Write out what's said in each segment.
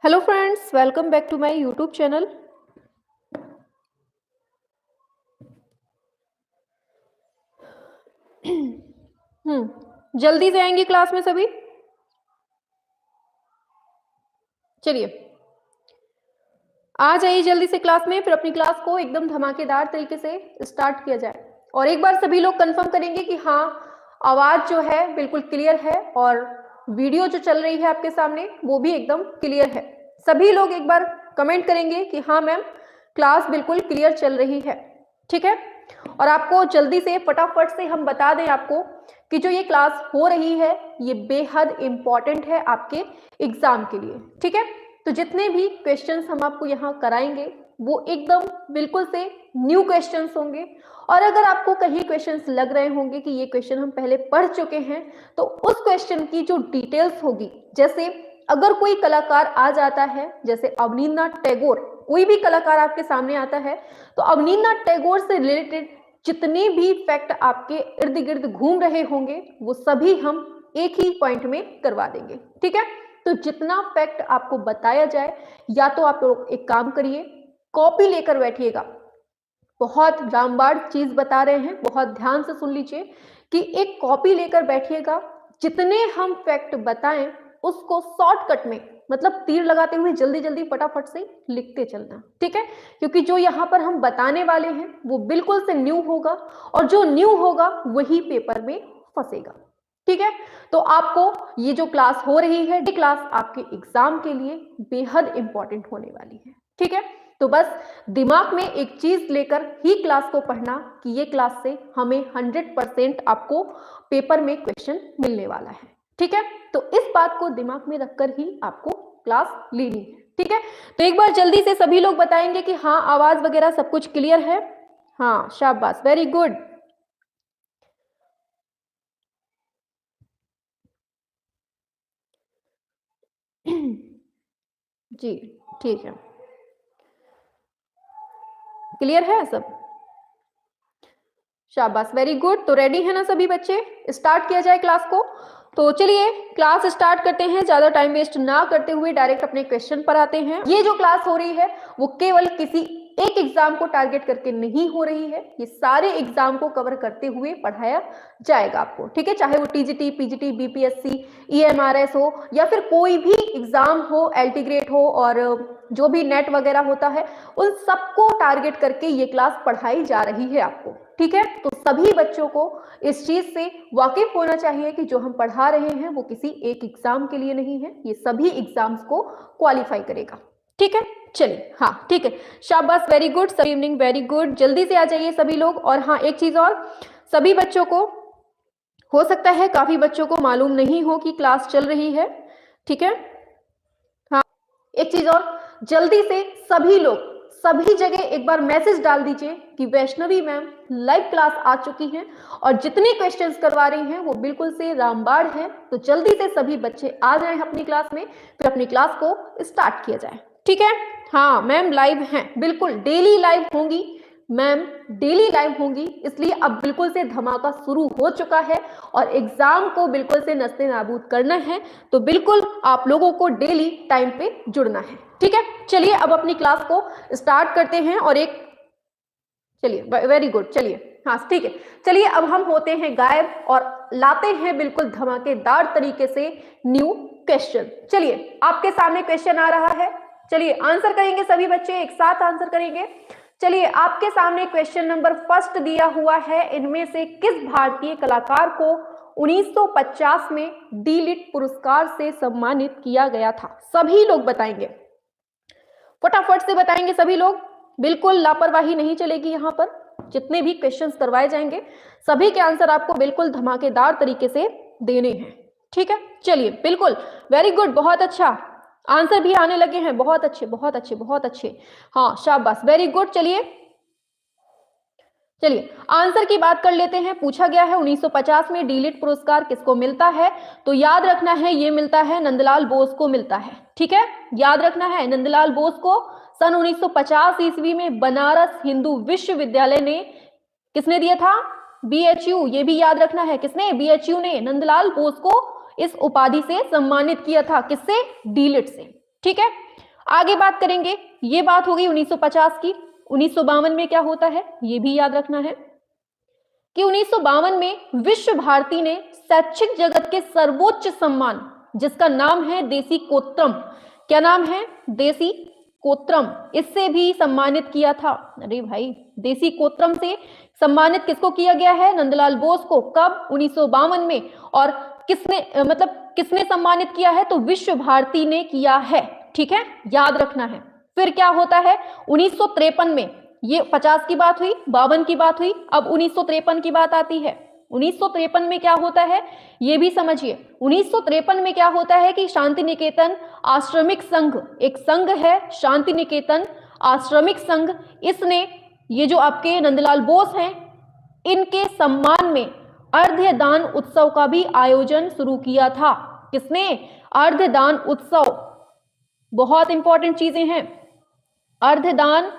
Hello friends, welcome back to my YouTube channel. जल्दी से आएंगे क्लास में सभी। चलिए आ जाइए जल्दी से क्लास में, फिर अपनी क्लास को एकदम धमाकेदार तरीके से स्टार्ट किया जाए। और एक बार सभी लोग कंफर्म करेंगे कि हाँ, आवाज जो है बिल्कुल क्लियर है और वीडियो जो चल रही है आपके सामने वो भी एकदम क्लियर है। सभी लोग एक बार कमेंट करेंगे कि हाँ मैम, क्लास बिल्कुल क्लियर चल रही है। ठीक है, और आपको जल्दी से फटाफट से हम बता दें आपको कि जो ये क्लास हो रही है ये बेहद इंपॉर्टेंट है आपके एग्जाम के लिए। ठीक है, तो जितने भी क्वेश्चंस हम आपको यहाँ कराएंगे वो एकदम बिल्कुल से न्यू क्वेश्चंस होंगे। और अगर आपको कहीं क्वेश्चंस लग रहे होंगे कि ये क्वेश्चन हम पहले पढ़ चुके हैं, तो उस क्वेश्चन की जो डिटेल्स होगी, जैसे अगर कोई कलाकार आ जाता है, जैसे अवनींद्रनाथ टैगोर, कोई भी कलाकार आपके सामने आता है, तो अवनींद्रनाथ टैगोर से रिलेटेड जितने भी फैक्ट आपके इर्द गिर्द घूम रहे होंगे वो सभी हम एक ही पॉइंट में करवा देंगे। ठीक है, तो जितना फैक्ट आपको बताया जाए, या तो आप लोग एक काम करिए, कॉपी लेकर बैठिएगा। बहुत रामबाड़ चीज बता रहे हैं, बहुत ध्यान से सुन लीजिए कि एक कॉपी लेकर बैठिएगा। जितने हम फैक्ट बताएं उसको शॉर्टकट में, मतलब तीर लगाते हुए जल्दी जल्दी फटाफट से लिखते चलना। ठीक है, क्योंकि जो यहाँ पर हम बताने वाले हैं वो बिल्कुल से न्यू होगा, और जो न्यू होगा वही पेपर में फंसेगा। ठीक है, तो आपको ये जो क्लास हो रही है, ये क्लास आपके एग्जाम के लिए बेहद इंपॉर्टेंट होने वाली है। ठीक है, तो बस दिमाग में एक चीज लेकर ही क्लास को पढ़ना कि ये क्लास से हमें 100% आपको पेपर में क्वेश्चन मिलने वाला है। ठीक है, तो इस बात को दिमाग में रखकर ही आपको क्लास लेनी है। ठीक है, तो एक बार जल्दी से सभी लोग बताएंगे कि हाँ, आवाज वगैरह सब कुछ क्लियर है। हाँ, शाबाश, वेरी गुड। जी ठीक है, क्लियर है सब। शाबाश, वेरी गुड। तो रेडी है ना सभी बच्चे, स्टार्ट किया जाए क्लास को। तो चलिए क्लास स्टार्ट करते हैं, ज्यादा टाइम वेस्ट ना करते हुए डायरेक्ट अपने क्वेश्चन पर आते हैं। ये जो क्लास हो रही है वो केवल किसी एक एग्जाम को टारगेट करके नहीं हो रही है, ये सारे एग्जाम को कवर करते हुए पढ़ाया जाएगा आपको। ठीक है, चाहे वो टीजीटी, पीजीटी, बीपीएससी, ईएमआरएस हो, या फिर कोई भी एग्जाम हो, एल्टीग्रेड हो, और जो भी नेट वगैरह होता है, उन सबको टारगेट करके ये क्लास पढ़ाई जा रही है आपको। ठीक है, तो सभी बच्चों को इस चीज से वाकिफ होना चाहिए कि जो हम पढ़ा रहे हैं वो किसी एक एग्जाम के लिए नहीं है, ये सभी एग्जाम्स को क्वालिफाई करेगा। ठीक है, चलिए, हाँ ठीक है, शाबाश, वेरी गुड, सब इवनिंग, वेरी गुड। जल्दी से आ जाइए सभी लोग। और हाँ, एक चीज और, सभी बच्चों को, हो सकता है काफी बच्चों को मालूम नहीं हो कि क्लास चल रही है। ठीक है, हाँ, एक चीज और, जल्दी से सभी लोग सभी जगह एक बार मैसेज डाल दीजिए कि वैष्णवी मैम लाइव क्लास आ चुकी हैं, और जितने क्वेश्चंस करवा रही हैं वो बिल्कुल से रामबाड़ हैं। तो जल्दी से सभी बच्चे आ जाएं अपनी क्लास में, फिर अपनी क्लास को स्टार्ट किया जाए। ठीक है, हाँ मैम लाइव हैं, बिल्कुल डेली लाइव होंगी मैम, डेली लाइव होंगी। इसलिए अब बिल्कुल से धमाका शुरू हो चुका है और एग्जाम को बिल्कुल से नस्ते नाबूद करना है, तो बिल्कुल आप लोगों को डेली टाइम पे जुड़ना है। ठीक है, चलिए अब अपनी क्लास को स्टार्ट करते हैं। और एक, चलिए वेरी गुड, चलिए, हाँ ठीक है, चलिए अब हम होते हैं गायब और लाते हैं बिल्कुल धमाकेदार तरीके से न्यू क्वेश्चन। चलिए आपके सामने क्वेश्चन आ रहा है, चलिए आंसर करेंगे सभी बच्चे, एक साथ आंसर करेंगे। चलिए आपके सामने क्वेश्चन नंबर फर्स्ट दिया हुआ है, इनमें से किस भारतीय कलाकार को 1950 में डी लिट पुरस्कार से सम्मानित किया गया था? सभी लोग बताएंगे, फटाफट से बताएंगे सभी लोग, बिल्कुल लापरवाही नहीं चलेगी। यहाँ पर जितने भी क्वेश्चंस करवाए जाएंगे सभी के आंसर आपको बिल्कुल धमाकेदार तरीके से देने हैं। ठीक है, चलिए, बिल्कुल वेरी गुड, बहुत अच्छा, आंसर भी आने लगे हैं, बहुत अच्छे, बहुत अच्छे, बहुत अच्छे, हाँ शाबाश, वेरी गुड। चलिए चलिए आंसर की बात कर लेते हैं। पूछा गया है 1950 में डी लिट पुरस्कार किसको मिलता है, तो याद रखना है ये मिलता है नंदलाल बोस को मिलता है। ठीक है, याद रखना है नंदलाल बोस को सन 1950 ईस्वी में बनारस हिंदू विश्वविद्यालय ने किसने दिया था? BHU, ये भी याद रखना है, किसने? BHU ने नंदलाल बोस को इस उपाधि से सम्मानित किया था। किससे? डीलिट से। ठीक है, आगे बात करेंगे। ये बात हो गई 1950 की। 1952 में क्या होता है ये भी याद रखना है कि 1952 में विश्व भारती ने शैक्षिक जगत के सर्वोच्च सम्मान, जिसका नाम है देसी कोत्रम, क्या नाम है? देसी कोत्रम, इससे भी सम्मानित किया था। अरे भाई, देसी कोत्रम से सम्मानित किसको किया गया है? नंदलाल बोस को। कब? 1952 में। और किसने किसने सम्मानित किया है? तो विश्व भारती ने किया है। ठीक है, याद रखना है। फिर क्या होता है 1953 में? ये 50 की बात हुई, 52 की बात हुई, अब 1953 की बात आती है। 1953 में क्या होता है ये भी समझिए। 1953 में क्या होता है कि शांति निकेतन आश्रमिक संघ, एक संघ है शांति निकेतन आश्रमिक संघ, इसने ये जो आपके नंदलाल बोस हैं इनके सम्मान में अर्धदान उत्सव का भी आयोजन शुरू किया था। किसने? अर्धदान उत्सव, बहुत इंपॉर्टेंट चीजें हैं। अर्धदान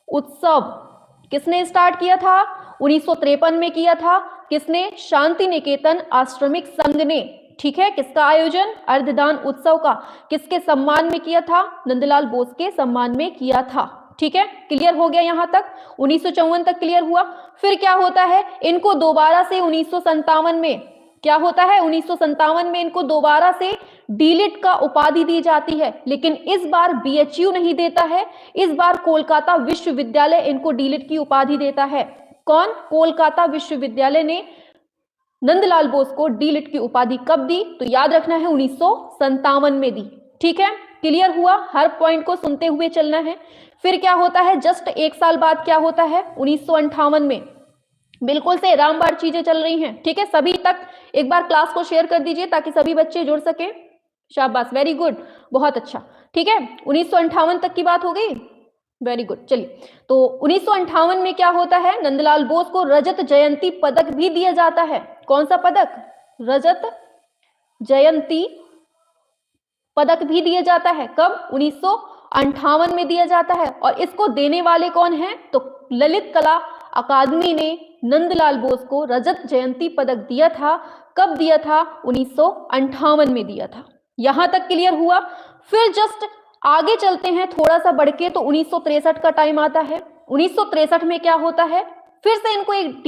उत्सव किसने स्टार्ट किया था? 1953 में किया था। किसने? शांति निकेतन आश्रमिक संघ ने। ठीक है, किसका आयोजन? अर्धदान उत्सव का। किसके सम्मान में किया था? नंदलाल बोस के सम्मान में किया था। ठीक है, क्लियर हो गया यहां तक? 1954 तक क्लियर हुआ। फिर क्या होता है इनको दोबारा से 1957 में क्या होता है? 1957 में इनको दोबारा से डीलिट का उपाधि दी जाती है, लेकिन इस बार BHU नहीं देता है, इस बार कोलकाता विश्वविद्यालय इनको डीलिट की उपाधि देता है। कौन? कोलकाता विश्वविद्यालय ने नंदलाल बोस को डीलिट की उपाधि कब दी? तो याद रखना है 1957 में दी। ठीक है, क्लियर हुआ? हर पॉइंट को सुनते हुए चलना है। फिर क्या होता है जस्ट एक साल बाद क्या होता है 1958 में? बिल्कुल से रामबाण चीजें चल रही हैं। ठीक है, सभी तक एक बार क्लास को शेयर कर दीजिए ताकि सभी बच्चे जुड़ सके। शाबाश, वेरी गुड, बहुत अच्छा। ठीक है, 1958 तक की बात हो गई, वेरी गुड। चलिए, तो 1958 में क्या होता है नंदलाल बोस को रजत जयंती पदक भी दिया जाता है। कौन सा पदक? रजत जयंती पदक भी दिया जाता है। कब? 1958 में दिया जाता है। और इसको देने वाले कौन हैं? तो ललित कला अकादमी ने नंदलाल बोस को रजत जयंती पदक दिया था। कब दिया था? 1958 में दिया था। यहां तक क्लियर हुआ? फिर जस्ट आगे चलते हैं थोड़ा सा बढ़ के, तो 1963 का टाइम आता है। 1963 में क्या होता है? फिर से इनको एक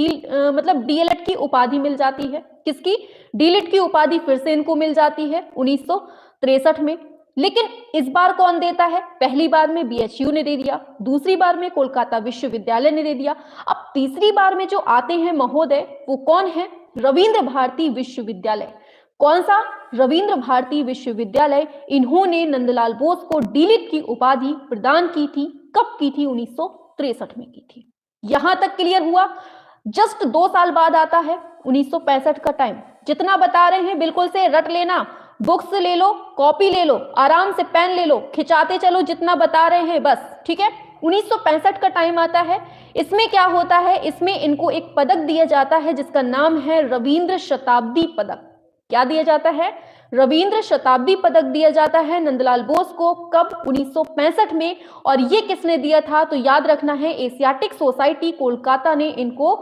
डीएलएड की उपाधि मिल जाती है। किसकी? डीलिट की उपाधि फिर से इनको मिल जाती है 1963 में। लेकिन इस बार कौन देता है? पहली बार में BHU ने दे दिया, दूसरी बार में कोलकाता विश्वविद्यालय ने दे दिया। अब तीसरी बार में जो आते हैं महोदय वो कौन है? रविंद्र भारती विश्वविद्यालय। कौन सा? रविंद्र भारती विश्वविद्यालय। इन्होंने नंदलाल बोस को डीलिट की उपाधि प्रदान की थी। कब की थी? 1963 में की थी। यहां तक क्लियर हुआ? जस्ट 2 साल बाद आता है 1965 का टाइम। जितना बता रहे हैं बिल्कुल से रट लेना, बुक्स ले लो, कॉपी ले लो, आराम से पेन ले लो, खिंचाते चलो जितना बता रहे हैं बस। ठीक है, 1965 का टाइम आता है। इसमें क्या होता है? इसमें इनको एक पदक दिया जाता है जिसका नाम है रविंद्र शताब्दी पदक। क्या दिया जाता है? रविंद्र शताब्दी पदक दिया जाता है नंदलाल बोस को। कब? 1965 में। और ये किसने दिया था? तो याद रखना है एशियाटिक सोसाइटी कोलकाता ने इनको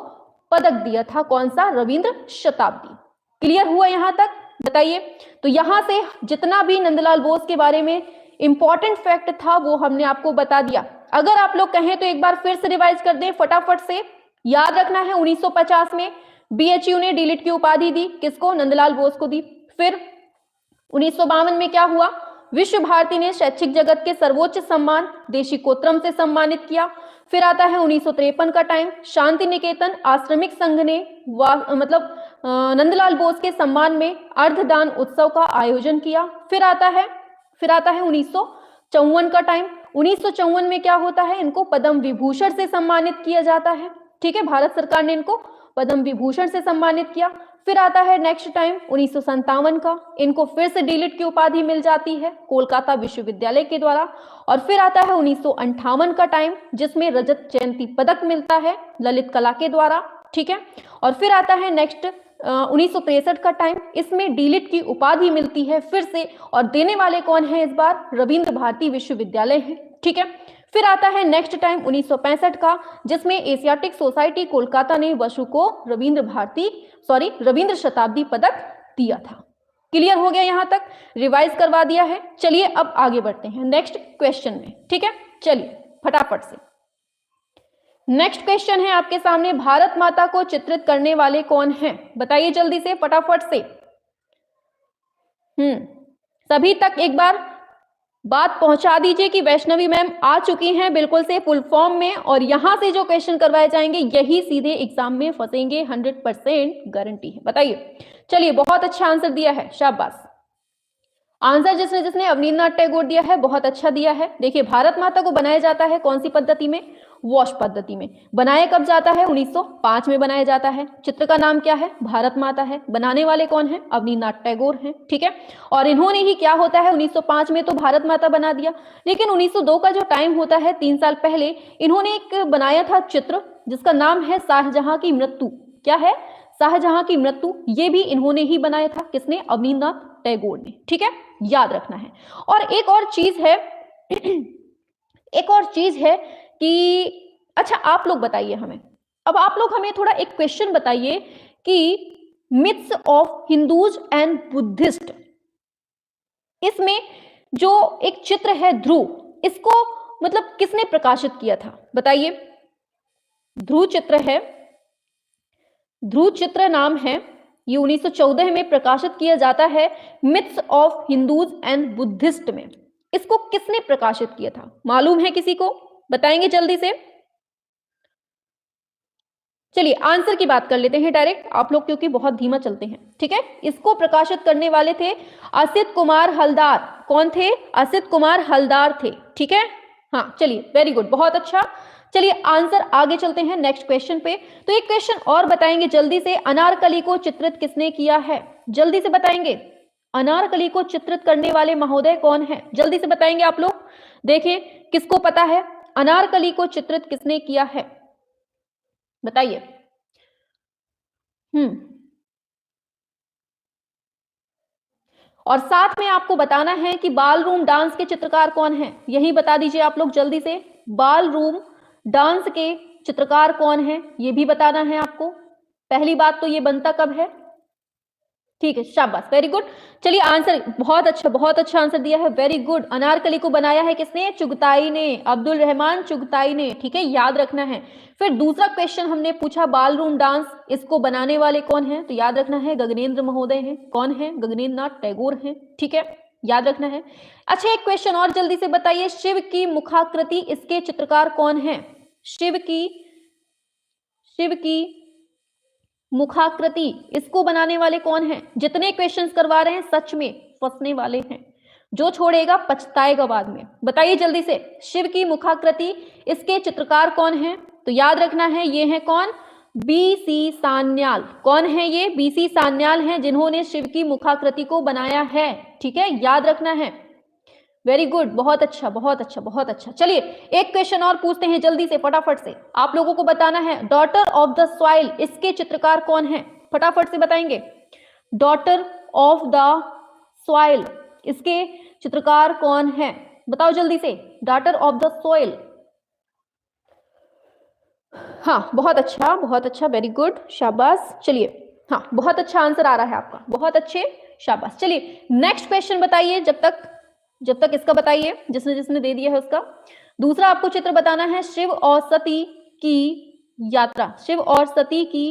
पदक दिया था। कौन सा? रविंद्र शताब्दी। क्लियर हुआ यहां तक? बताइए। तो यहां से जितना भी नंदलाल बोस के बारे में इंपॉर्टेंट फैक्ट था वो हमने आपको बता दिया। अगर आप लोग कहें तो एक बार फिर से रिवाइज कर दें फटाफट से। याद रखना है 1950 में BHU ने डीलिट की उपाधि दी। किसको? नंदलाल बोस को दी। फिर 1952 में क्या हुआ? विश्व भारती ने शैक्षिक जगत के सर्वोच्च सम्मान देशी कोत्रम से सम्मानित किया। फिर आता है 1953 का टाइम। शांति निकेतन आश्रमिक संघ ने नंदलाल बोस के सम्मान में अर्धदान उत्सव का आयोजन किया। फिर आता है 1954 का टाइम। 1954 में क्या होता है? इनको पद्म विभूषण से सम्मानित किया जाता है। ठीक है, भारत सरकार ने इनको पद्म विभूषण से सम्मानित किया। फिर आता है नेक्स्ट टाइम 1957 का। इनको फिर से डीलिट की उपाधि मिल जाती है कोलकाता विश्वविद्यालय के द्वारा। और फिर आता है 1958 का टाइम जिसमें रजत जयंती पदक मिलता है ललित कला के द्वारा। ठीक है, और फिर आता है नेक्स्ट 1963 का टाइम। इसमें डीलिट की उपाधि मिलती है फिर से, और देने वाले कौन है इस बार? रविंद्र भारती विश्वविद्यालय है। ठीक है, फिर आता है नेक्स्ट टाइम 1965 का, जिसमें एशियाटिक सोसाइटी कोलकाता ने बसु को रविंद्र शताब्दी पदक दिया था। क्लियर हो गया? यहां तक रिवाइज करवा दिया है। चलिए अब आगे बढ़ते हैं नेक्स्ट क्वेश्चन में। ठीक है, चलिए फटाफट से नेक्स्ट क्वेश्चन है आपके सामने, भारत माता को चित्रित करने वाले कौन हैं? बताइए जल्दी से, फटाफट से। सभी तक एक बार बात पहुंचा दीजिए कि वैष्णवी मैम आ चुकी हैं बिल्कुल से फुल फॉर्म में, और यहां से जो क्वेश्चन करवाए जाएंगे यही सीधे एग्जाम में फंसेंगे, 100% गारंटी है। बताइए। चलिए, बहुत अच्छा आंसर दिया है, शाबाश। आंसर जिसने जिसने अवनींद्रनाथ टैगोर दिया है, बहुत अच्छा दिया है। देखिए, भारत माता को बनाया जाता है कौन सी पद्धति में? वॉश पद्धति में। बनाया कब जाता है? 1905 में बनाया जाता है। चित्र का नाम क्या है? भारत माता है। बनाने वाले कौन है? अवनींद्रनाथ टैगोर हैं। ठीक है, और इन्होंने ही क्या होता है 1905 में तो भारत माता बना दिया, लेकिन 1902 का जो टाइम होता है 3 साल पहले, इन्होंने एक बनाया था चित्र जिसका नाम है शाहजहां की मृत्यु। क्या है? शाहजहां की मृत्यु। ये भी इन्होंने ही बनाया था। किसने? अवनींद्रनाथ टैगोर ने। ठीक है, याद रखना है। और एक और चीज है एक और चीज है कि अच्छा, आप लोग बताइए हमें, अब आप लोग हमें थोड़ा एक क्वेश्चन बताइए कि myths of Hindus and Buddhist, इसमें जो एक चित्र है ध्रुव, इसको मतलब किसने प्रकाशित किया था? बताइए। ध्रुव चित्र है, ध्रुव चित्र नाम है, ये 1914 में प्रकाशित किया जाता है myths of Hindus and Buddhist में। इसको किसने प्रकाशित किया था? मालूम है किसी को? बताएंगे जल्दी से। चलिए आंसर की बात कर लेते हैं डायरेक्ट, आप लोग क्योंकि बहुत धीमा चलते हैं। ठीक है, इसको प्रकाशित करने वाले थे असित कुमार हलदार। कौन थे? असित कुमार हलदार थे। ठीक है, हाँ चलिए, वेरी गुड, बहुत अच्छा। चलिए आंसर आगे चलते हैं नेक्स्ट क्वेश्चन पे। तो एक क्वेश्चन और बताएंगे जल्दी से, अनारकली को चित्रित किसने किया है? जल्दी से बताएंगे, अनारकली को चित्रित करने वाले महोदय कौन है? जल्दी से बताएंगे आप लोग। देखें किसको पता है अनारकली को चित्रित किसने किया है, बताइए। और साथ में आपको बताना है कि बाल रूम डांस के चित्रकार कौन है, यही बता दीजिए आप लोग जल्दी से। बाल रूम डांस के चित्रकार कौन है, ये भी बताना है आपको। पहली बात तो ये बनता कब है? ठीक है, शाबाश, वेरी गुड। चलिए आंसर, बहुत अच्छा आंसर दिया है, वेरी गुड। अनारकली को बनाया है किसने? चुगताई ने, अब्दुल रहमान चुगताई ने। ठीक है, याद रखना है। फिर दूसरा क्वेश्चन हमने पूछा बाल रूम डांस, इसको बनाने वाले कौन है? तो याद रखना है गगनेंद्र महोदय हैं। कौन है? गगनेंद्र नाथ टैगोर हैं। ठीक है, याद रखना है। अच्छा, एक क्वेश्चन और जल्दी से बताइए, शिव की मुखाकृति, इसके चित्रकार कौन है? शिव की मुखाकृति, इसको बनाने वाले कौन हैं? जितने क्वेश्चंस करवा रहे हैं सच में फंसने वाले हैं, जो छोड़ेगा पछताएगा बाद में। बताइए जल्दी से, शिव की मुखाकृति, इसके चित्रकार कौन हैं? तो याद रखना है ये है कौन? बीसी सान्याल। कौन है ये? बीसी सान्याल हैं, जिन्होंने शिव की मुखाकृति को बनाया है। ठीक है, याद रखना है, वेरी गुड, बहुत अच्छा। चलिए एक क्वेश्चन और पूछते हैं जल्दी से, फटाफट से। आप लोगों को बताना है डॉटर ऑफ द सॉइल, इसके चित्रकार कौन है? फटाफट से बताएंगे। डॉटर ऑफ द सॉइल, इसके चित्रकार कौन है? बताओ जल्दी से, डॉटर ऑफ द सॉइल। हाँ, बहुत अच्छा, वेरी गुड, शाबाश। चलिए, हाँ, बहुत अच्छा आंसर आ रहा है आपका, बहुत अच्छे, शाबाश। चलिए नेक्स्ट क्वेश्चन बताइए, जब तक इसका बताइए, जिसने जिसने दे दिया है उसका। दूसरा आपको चित्र बताना है शिव और सती की यात्रा, शिव और सती की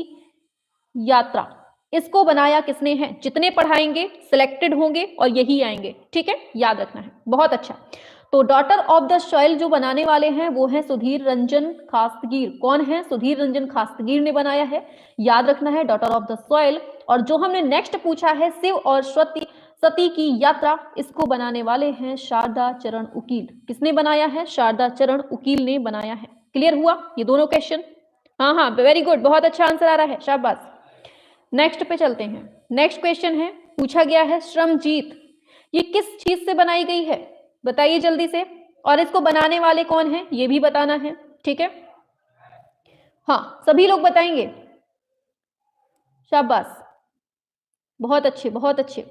यात्रा, इसको बनाया किसने है? जितने पढ़ाएंगे सिलेक्टेड होंगे और यही आएंगे। ठीक है, याद रखना है, बहुत अच्छा। तो डॉटर ऑफ द सॉइल जो बनाने वाले हैं वो है सुधीर रंजन खास्तगीर। कौन है? सुधीर रंजन खास्तगीर ने बनाया है, याद रखना है, डॉटर ऑफ द सॉइल। और जो हमने नेक्स्ट पूछा है शिव और सती की यात्रा, इसको बनाने वाले हैं शारदा चरण उकील। किसने बनाया है? शारदा चरण उकील ने बनाया है। क्लियर हुआ ये दोनों क्वेश्चन? हाँ, वेरी गुड, बहुत अच्छा आंसर आ रहा है, शाबाश। नेक्स्ट पे चलते हैं। नेक्स्ट क्वेश्चन है, पूछा गया है श्रमजीत, ये किस चीज से बनाई गई है? बताइए जल्दी से, और इसको बनाने वाले कौन है ये भी बताना है। ठीक है, हाँ, सभी लोग बताएंगे, शाबाश, बहुत अच्छे।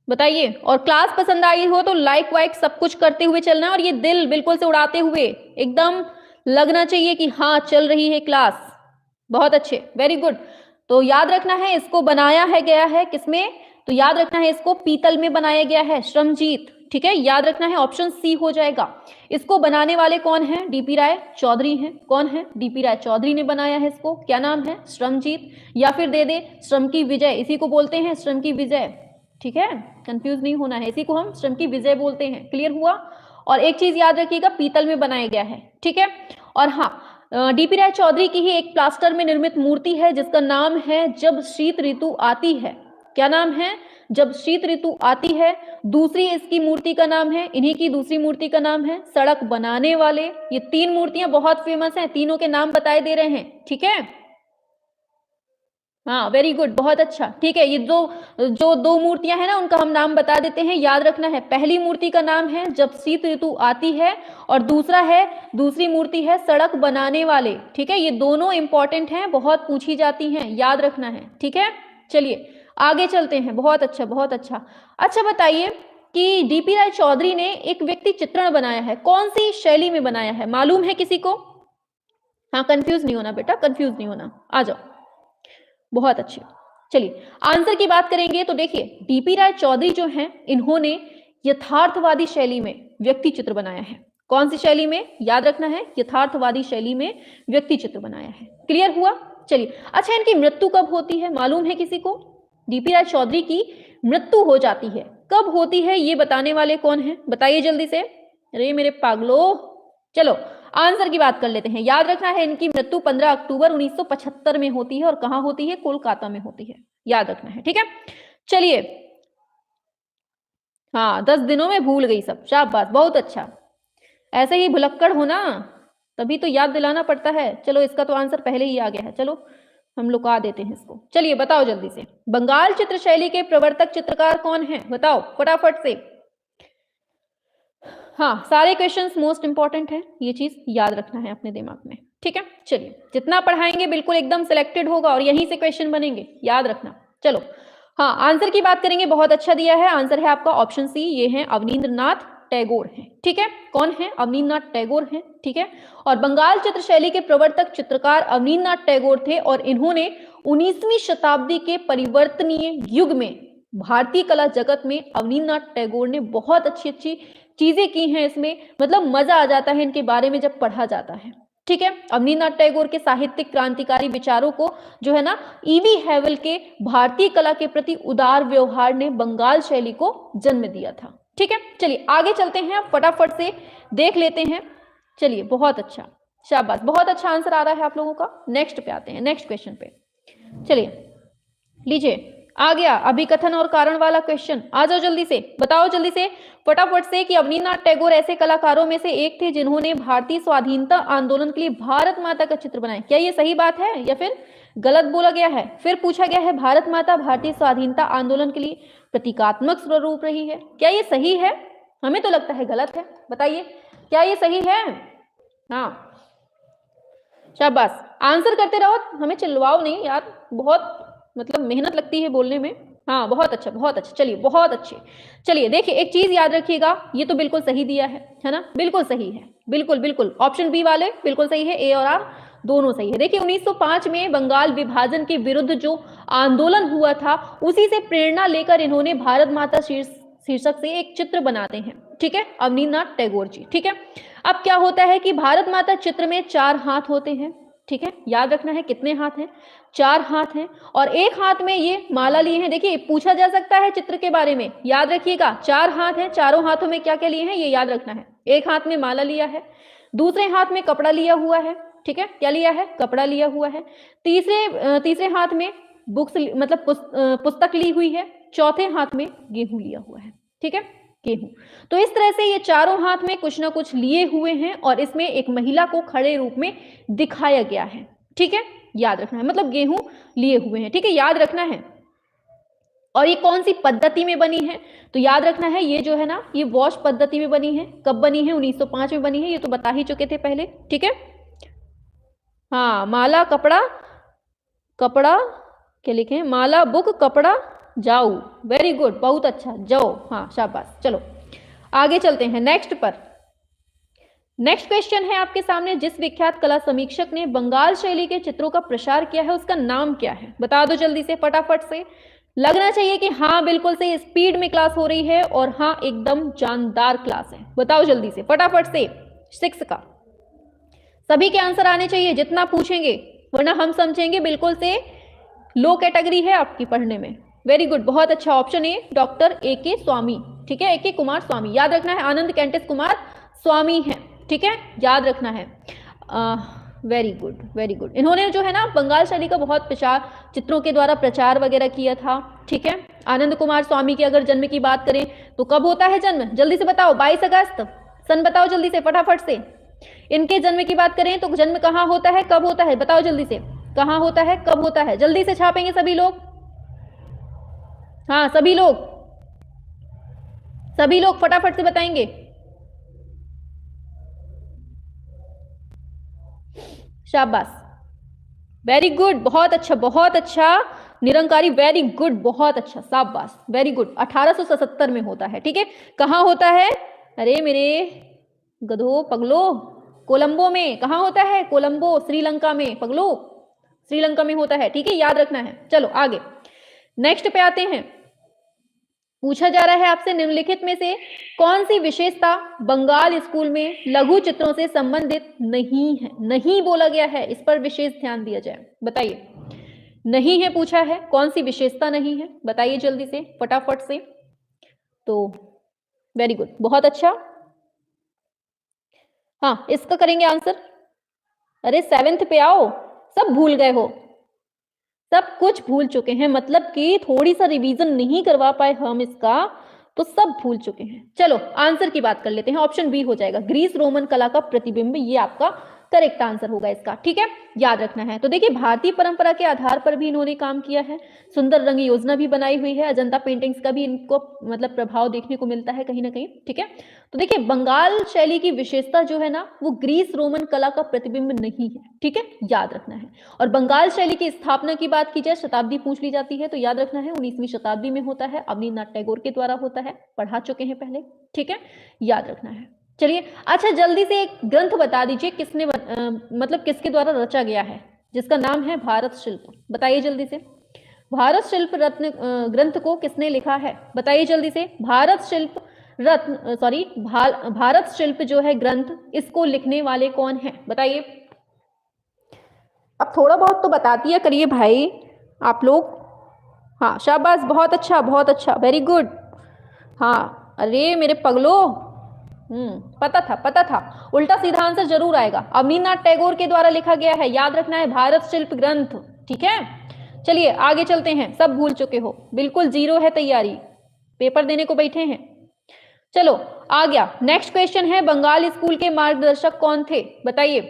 बताइए। और क्लास पसंद आई हो तो लाइक वाइक सब कुछ करते हुए चलना, और ये दिल बिल्कुल से उड़ाते हुए एकदम लगना चाहिए कि हाँ चल रही है क्लास। बहुत अच्छे, वेरी गुड। तो याद रखना है इसको बनाया है गया है किसमें, तो याद रखना है इसको पीतल में बनाया गया है, श्रमजीत। ठीक है, याद रखना है ऑप्शन सी हो जाएगा। इसको बनाने वाले कौन है, डीपी राय चौधरी हैं। कौन है, डीपी राय चौधरी ने बनाया है इसको। क्या नाम है, श्रमजीत, या फिर दे दे श्रम की विजय, इसी को बोलते हैं श्रम की विजय। ठीक है, कंफ्यूज नहीं होना है, इसी को हम श्रम की विजय बोलते हैं। क्लियर हुआ। और एक चीज याद रखिएगा, पीतल में बनाया गया है। ठीक है, और हाँ, डीपी राय चौधरी की ही एक प्लास्टर में निर्मित मूर्ति है जिसका नाम है जब शीत ऋतु आती है। क्या नाम है, जब शीत ऋतु आती है। दूसरी इसकी मूर्ति का नाम है, इन्हीं की दूसरी मूर्ति का नाम है सड़क बनाने वाले। ये तीन मूर्तियां बहुत फेमस हैं, तीनों के नाम बताए दे रहे हैं। ठीक है, हाँ वेरी गुड, बहुत अच्छा। ठीक है, ये जो दो मूर्तियां हैं ना उनका हम नाम बता देते हैं, याद रखना है। पहली मूर्ति का नाम है जब शीत ऋतु आती है, और दूसरी मूर्ति है सड़क बनाने वाले। ठीक है, ये दोनों इंपॉर्टेंट हैं, बहुत पूछी जाती हैं, याद रखना है। ठीक है, चलिए आगे चलते हैं। बहुत अच्छा, बहुत अच्छा। अच्छा बताइए कि डीपी राय चौधरी ने एक व्यक्ति चित्रण बनाया है, कौन सी शैली में बनाया है, मालूम है किसी को? हाँ, कंफ्यूज नहीं होना बेटा, कंफ्यूज नहीं होना, आ जाओ। बहुत अच्छे, चलिए आंसर की बात करेंगे तो देखिए डीपी राय चौधरी जो हैं इन्होंने यथार्थवादी शैली में व्यक्ति चित्र बनाया है। कौन सी शैली में, याद रखना है, यथार्थवादी शैली में व्यक्ति चित्र बनाया है। क्लियर हुआ। चलिए, अच्छा इनकी मृत्यु कब होती है, मालूम है किसी को? डीपी राय चौधरी की मृत्यु हो जाती है, कब होती है ये बताने वाले कौन है, बताइए जल्दी से। अरे मेरे पागलो, चलो आंसर की बात कर लेते हैं। याद रखना है इनकी मृत्यु 15 अक्टूबर 1975 में होती है, और कहां होती है, कोलकाता में होती है, याद रखना है। ठीक है, चलिए, हाँ 10 दिनों में भूल गई सब, शाबाश, बहुत अच्छा। ऐसे ही भुलक्कड़ हो ना, तभी तो याद दिलाना पड़ता है। चलो इसका तो आंसर पहले ही आ गया है, चलो हम लुका देते हैं इसको। चलिए बताओ जल्दी से, बंगाल चित्र शैली के प्रवर्तक चित्रकार कौन है, बताओ फटाफट से। हाँ, सारे क्वेश्चंस मोस्ट इंपॉर्टेंट है, ये चीज याद रखना है अपने दिमाग में। ठीक है, चलिए जितना पढ़ाएंगे बिल्कुल एकदम सिलेक्टेड होगा और यहीं से क्वेश्चन बनेंगे, याद रखना। चलो हाँ, आंसर की बात करेंगे, बहुत अच्छा दिया है। आंसर है आपका ऑप्शन सी, ये है अवनींद्रनाथ टैगोर है। ठीक है, कौन है, अवनींद्रनाथ टैगोर है। ठीक है, और बंगाल चित्र शैली के प्रवर्तक चित्रकार अवनींद्रनाथ टैगोर थे, और इन्होंने 19वीं शताब्दी के परिवर्तनीय युग में भारतीय कला जगत में अवनींद्रनाथ टैगोर ने बहुत अच्छी अच्छी चीजें की हैं। इसमें मतलब मजा आ जाता है इनके बारे में जब पढ़ा जाता है। ठीक है, अवनींद्रनाथ टैगोर के साहित्यिक क्रांतिकारी विचारों को जो है ना, ईवी हैवल के भारतीय कला के प्रति उदार व्यवहार ने बंगाल शैली को जन्म दिया था। ठीक है, चलिए आगे चलते हैं, आप फटाफट से देख लेते हैं। चलिए बहुत अच्छा, शाबाश, बहुत अच्छा आंसर आ रहा है आप लोगों का। नेक्स्ट पे आते हैं, नेक्स्ट क्वेश्चन पे। चलिए लीजिए, आ गया अभिकथन और कारण वाला क्वेश्चन, आ जाओ जल्दी से, बताओ जल्दी से फटाफट से कि अवनींद्रनाथ टैगोर ऐसे कलाकारों में से एक थे जिन्होंने भारतीय स्वाधीनता आंदोलन के लिए भारत माता का चित्र बनाया। क्या ये सही बात है या फिर गलत बोला गया है? फिर पूछा गया है भारत माता भारतीय स्वाधीनता आंदोलन के लिए प्रतीकात्मक स्वरूप रही है, क्या ये सही है? हमें तो लगता है गलत है, बताइए क्या ये सही है? हाँ शाबाश, आंसर करते रहो, हमें चिल्लवाओ नहीं यार, बहुत मतलब मेहनत लगती है बोलने में। हाँ बहुत अच्छा, बहुत अच्छा, चलिए बहुत अच्छे। चलिए देखिए, एक चीज याद रखिएगा, ये तो बिल्कुल सही दिया है ना, बिल्कुल सही है, बिल्कुल बिल्कुल, ऑप्शन बी वाले बिल्कुल सही है, ए और आर दोनों सही है। देखिए 1905 में बंगाल विभाजन के विरुद्ध जो आंदोलन हुआ था, उसी से प्रेरणा लेकर इन्होंने भारत माता शीर्षक से एक चित्र बनाते हैं। ठीक है, अवनींद्रनाथ टैगोर जी। ठीक है, अब क्या होता है कि भारत माता चित्र में 4 हाथ होते हैं। ठीक है, याद रखना है कितने हाथ हैं, 4 हाथ हैं, और एक हाथ में ये माला लिए हैं। देखिए पूछा जा सकता है चित्र के बारे में, याद रखिएगा 4 हाथ हैं, चारों हाथों में क्या क्या लिए हैं ये याद रखना है। एक हाथ में माला लिया है, दूसरे हाथ में कपड़ा लिया हुआ है। ठीक है, क्या लिया है, कपड़ा लिया हुआ है। तीसरे हाथ में बुक्स मतलब पुस्तक ली हुई है। चौथे हाथ में गेहूं लिया हुआ है। ठीक है, गेहूं। तो इस तरह से ये चारों हाथ में कुछ ना कुछ लिए हुए हैं, और इसमें एक महिला को खड़े रूप में दिखाया गया है। ठीक है, याद रखना है, मतलब गेहूं लिए हुए हैं। ठीक है, याद रखना है। और ये कौन सी पद्धति में बनी है, तो याद रखना है ये जो है ना, ये वॉश पद्धति में बनी है। कब बनी है, 1905 में बनी है, ये तो बता ही चुके थे पहले। ठीक है, हाँ, माला कपड़ा, कपड़ा क्या लिखे हैं, माला बुक कपड़ा जाऊ, वेरी गुड, बहुत अच्छा, जाओ, हाँ शाबाश। चलो आगे चलते हैं नेक्स्ट पर। नेक्स्ट क्वेश्चन है आपके सामने, जिस विख्यात कला समीक्षक ने बंगाल शैली के चित्रों का प्रसार किया है उसका नाम क्या है? बता दो जल्दी से, फटाफट से। लगना चाहिए कि हाँ बिल्कुल से स्पीड में क्लास हो रही है और हाँ एकदम जानदार क्लास है। बताओ जल्दी से फटाफट से, 6 का सभी के आंसर आने चाहिए जितना पूछेंगे, वरना हम समझेंगे बिल्कुल से लो कैटेगरी है आपकी पढ़ने में। वेरी गुड, बहुत अच्छा। Option A doctor A K. Swami, ठीक है, ए.के. कुमार स्वामी, याद रखना है, आनंद कैंटिस कुमार स्वामी है, ठीक है, याद रखना है। Very good, very good. इन्होंने जो है ना बंगाल शैली का बहुत प्रचार, चित्रों के द्वारा प्रचार वगैरह किया था, ठीक है। आनंद कुमार स्वामी की अगर जन्म की बात करें तो कब होता है जन्म, जल्दी से बताओ, 22 अगस्त, सन बताओ जल्दी से फटाफट से। इनके जन्म की बात करें तो जन्म कहाँ होता है, कब होता है, बताओ जल्दी से, कहाँ होता है, कब होता है, जल्दी से छापेंगे सभी लोग, हाँ सभी लोग, सभी लोग फटाफट से बताएंगे। शाबाश, वेरी गुड, बहुत अच्छा, बहुत अच्छा। निरंकारी, वेरी गुड, बहुत अच्छा, शाबाश, वेरी गुड। 1877 में होता है, ठीक है। कहाँ होता है, अरे मेरे गधो पगलो, कोलंबो में। कहाँ होता है, कोलंबो, श्रीलंका में, पगलो श्रीलंका में होता है, ठीक है, याद रखना है। चलो आगे नेक्स्ट पे आते हैं। पूछा जा रहा है आपसे, निम्नलिखित में से कौन सी विशेषता बंगाल स्कूल में लघु चित्रों से संबंधित नहीं है? नहीं बोला गया है, इस पर विशेष ध्यान दिया जाए, बताइए। नहीं है पूछा है, कौन सी विशेषता नहीं है, बताइए जल्दी से फटाफट से। तो वेरी गुड, बहुत अच्छा, हाँ इसका करेंगे आंसर। अरे 7th पे आओ, सब भूल गए हो, सब कुछ भूल चुके हैं, मतलब कि थोड़ी सा रिवीजन नहीं करवा पाए हम इसका, तो सब भूल चुके हैं। चलो आंसर की बात कर लेते हैं, ऑप्शन बी हो जाएगा, ग्रीस रोमन कला का प्रतिबिंब, ये आपका करेक्ट आंसर होगा इसका, ठीक है, याद रखना है। तो देखिए भारतीय परंपरा के आधार पर भी इन्होंने काम किया है, सुंदर रंग योजना भी बनाई हुई है, अजंता पेंटिंग्स का भी इनको मतलब प्रभाव देखने को मिलता है कहीं ना कहीं, ठीक है। तो देखिए बंगाल शैली की विशेषता जो है ना वो ग्रीस रोमन कला का प्रतिबिंब नहीं है, ठीक है, याद रखना है। और बंगाल शैली की स्थापना की बात की जाए, शताब्दी पूछ ली जाती है तो याद रखना है 19वीं शताब्दी में होता है, अवनींद्रनाथ टैगोर के द्वारा होता है, पढ़ा चुके हैं पहले, ठीक है, याद रखना है। चलिए अच्छा जल्दी से एक ग्रंथ बता दीजिए किसने मतलब किसके द्वारा रचा गया है, जिसका नाम है भारत शिल्प, बताइए जल्दी से। भारत शिल्प रत्न ग्रंथ को किसने लिखा है, बताइए जल्दी से। भारत शिल्प रत्न सॉरी भारत शिल्प जो है ग्रंथ, इसको लिखने वाले कौन है, बताइए। अब थोड़ा बहुत तो बताती है करिए भाई आप लोग, हाँ शाबाश, बहुत अच्छा, बहुत अच्छा, वेरी गुड, हाँ अरे मेरे पगलो, पता था, उल्टा सीधा आंसर जरूर आएगा। अवनींद्रनाथ टैगोर के द्वारा लिखा गया है, याद रखना है, भारत शिल्प ग्रंथ, ठीक है। चलिए आगे चलते हैं, सब भूल चुके हो, बिल्कुल जीरो है तैयारी, पेपर देने को बैठे हैं। चलो आ गया नेक्स्ट क्वेश्चन है, बंगाल स्कूल के मार्गदर्शक कौन थे, बताइए।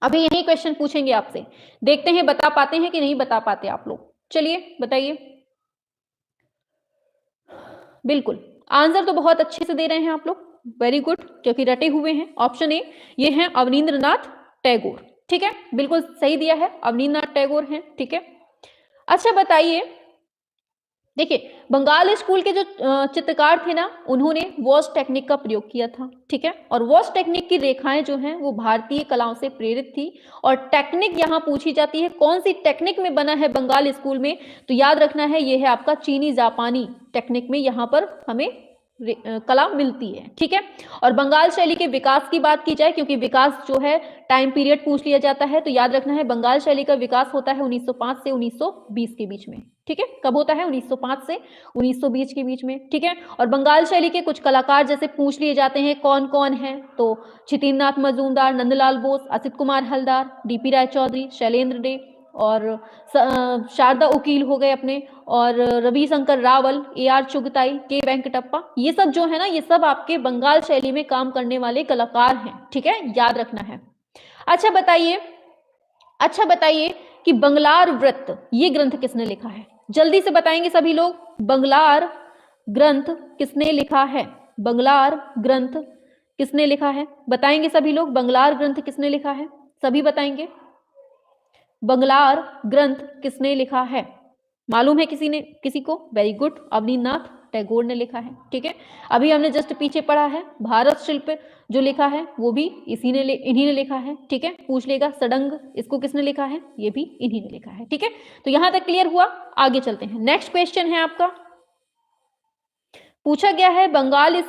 अभी यही क्वेश्चन पूछेंगे आपसे, देखते हैं बता पाते हैं कि नहीं बता पाते आप लोग, चलिए बताइए। बिल्कुल आंसर तो बहुत अच्छे से दे रहे हैं आप लोग, वेरी गुड, क्योंकि रटे हुए हैं। ऑप्शन ए ये हैं अवनींद्रनाथ टैगोर, ठीक है, बिल्कुल सही दिया है, अवनींद्रनाथ टैगोर हैं, ठीक है। अच्छा बताइए, देखिए बंगाल स्कूल के जो चित्रकार थे ना, उन्होंने वॉश टेक्निक का प्रयोग किया था, ठीक है, और वॉश टेक्निक की रेखाएं जो हैं वो भारतीय कलाओं से प्रेरित थी। और टेक्निक यहाँ पूछी जाती है, कौन सी टेक्निक में बना है बंगाल स्कूल में, तो याद रखना है ये है आपका चीनी जापानी टेक्निक में यहाँ पर हमें कला मिलती है, ठीक है। और बंगाल शैली के विकास की बात की जाए, क्योंकि विकास जो है टाइम पीरियड पूछ लिया जाता है, तो याद रखना है बंगाल शैली का विकास होता है 1905 से 1920 के बीच में, ठीक है, कब होता है 1905 से 1920 के बीच में, ठीक है। और बंगाल शैली के कुछ कलाकार जैसे पूछ लिए जाते हैं कौन कौन है, तो छितिन्द्रनाथ मजूमदार, नंदलाल बोस, असित कुमार हलदार, डीपी राय चौधरी, शैलेंद्र डे और शारदा उकील हो गए अपने, और रविशंकर रावल, AR चुगताई, के वेंकटप्पा, ये सब जो है ना ये सब आपके बंगाल शैली में काम करने वाले कलाकार हैं, ठीक है, याद रखना है। अच्छा बताइए कि बंगलार वृत्त ये ग्रंथ किसने लिखा है, जल्दी से बताएंगे सभी लोग, बंगलार ग्रंथ किसने लिखा है, बंगलार ग्रंथ किसने लिखा है, बताएंगे सभी लोग, बंगलार ग्रंथ किसने लिखा है, सभी बताएंगे, बंगलार ग्रंथ किसने लिखा है। मालूम है किसी को? वेरी गुड, अवनींद्रनाथ टैगोर ने लिखा है। ठीक है, अभी हमने जस्ट पीछे पढ़ा है भारत शिल्प जो लिखा है वो भी इन्हीं ने लिखा है। ठीक है, पूछ लेगा सडंग इसको किसने लिखा है? ये भी इन्हीं ने लिखा है। ठीक है, तो यहां तक क्लियर हुआ। आगे चलते हैं, नेक्स्ट क्वेश्चन है आपका, पूछा गया है बंगाल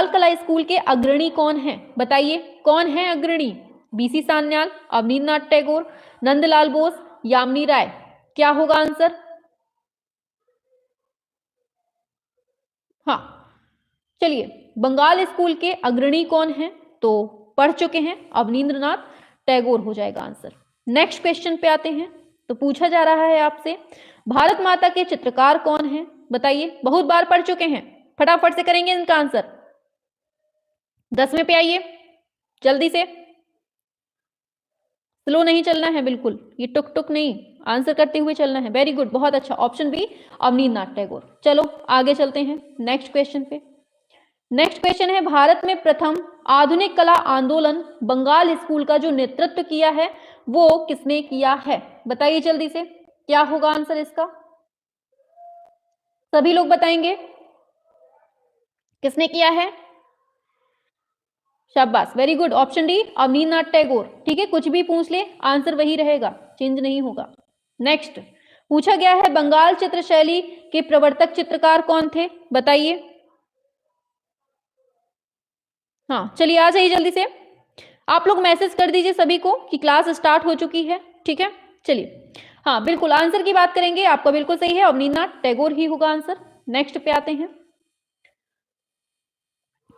कला स्कूल के अग्रणी कौन है? बताइए कौन है अग्रणी? बीसी सान्याल, अवनींद्रनाथ टैगोर, नंदलाल बोस, यामिनी राय। क्या होगा आंसर? हाँ, चलिए, बंगाल स्कूल के अग्रणी कौन है? तो पढ़ चुके हैं, अवनींद्रनाथ टैगोर हो जाएगा आंसर। नेक्स्ट क्वेश्चन पे आते हैं। तो पूछा जा रहा है आपसे, भारत माता के चित्रकार कौन है? बताइए, बहुत बार पढ़ चुके हैं, फटाफट से करेंगे इनका आंसर। 10वें पे आइए, जल्दी से, स्लो नहीं चलना है बिल्कुल, ये टुक टुक नहीं, आंसर करते हुए चलना है। वेरी गुड, बहुत अच्छा, ऑप्शन बी अवनींद्रनाथ टैगोर। चलो आगे चलते हैं नेक्स्ट क्वेश्चन पे। नेक्स्ट क्वेश्चन है, भारत में प्रथम आधुनिक कला आंदोलन बंगाल स्कूल का जो नेतृत्व किया है वो किसने किया है? बताइए जल्दी से, क्या होगा आंसर इसका? सभी लोग बताएंगे किसने किया है? शाबाश, very good, option D Abanindranath Tagore. ठीक है, कुछ भी पूछ ले आंसर वही रहेगा, चेंज नहीं होगा। नेक्स्ट पूछा गया है, बंगाल चित्र शैली के प्रवर्तक चित्रकार कौन थे? बताइए। हाँ, चलिए आ जाइए जल्दी से, आप लोग मैसेज कर दीजिए सभी को कि क्लास स्टार्ट हो चुकी है। ठीक है, चलिए, हाँ बिल्कुल, आंसर की बात करेंगे, आपका बिल्कुल सही है, अवनींद्रनाथ टैगोर ही होगा आंसर। नेक्स्ट पे आते हैं,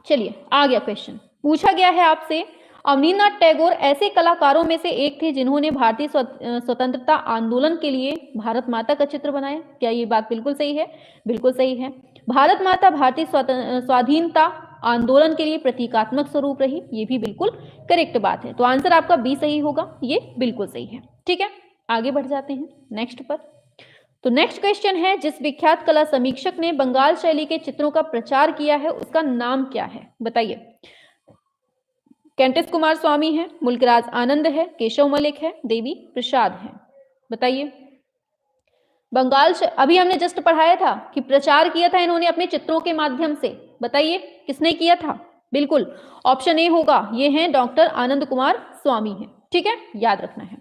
चलिए आ गया क्वेश्चन, पूछा गया है आपसे, अवनींद्रनाथ टैगोर ऐसे कलाकारों में से एक थे जिन्होंने भारतीय स्वतंत्रता आंदोलन के लिए भारत माता का चित्र बनाया। क्या ये बात बिल्कुल सही है? बिल्कुल सही है। भारत माता भारतीय स्वाधीनता आंदोलन के लिए प्रतीकात्मक स्वरूप रही, ये भी बिल्कुल करेक्ट बात है। तो आंसर आपका बी सही होगा, ये बिल्कुल सही है। ठीक है, आगे बढ़ जाते हैं नेक्स्ट पर। तो नेक्स्ट क्वेश्चन है, जिस विख्यात कला समीक्षक ने बंगाल शैली के चित्रों का प्रचार किया है उसका नाम क्या है? बताइए। कैंटिस कुमार स्वामी है, मुल्कराज आनंद है, केशव मलिक है, देवी प्रसाद है। बताइए। अभी हमने जस्ट पढ़ाया था कि प्रचार किया था इन्होंने अपने चित्रों के माध्यम से। बताइए किसने किया था? बिल्कुल ऑप्शन ए होगा, ये हैं डॉक्टर आनंद कुमार स्वामी है। ठीक है, याद रखना है।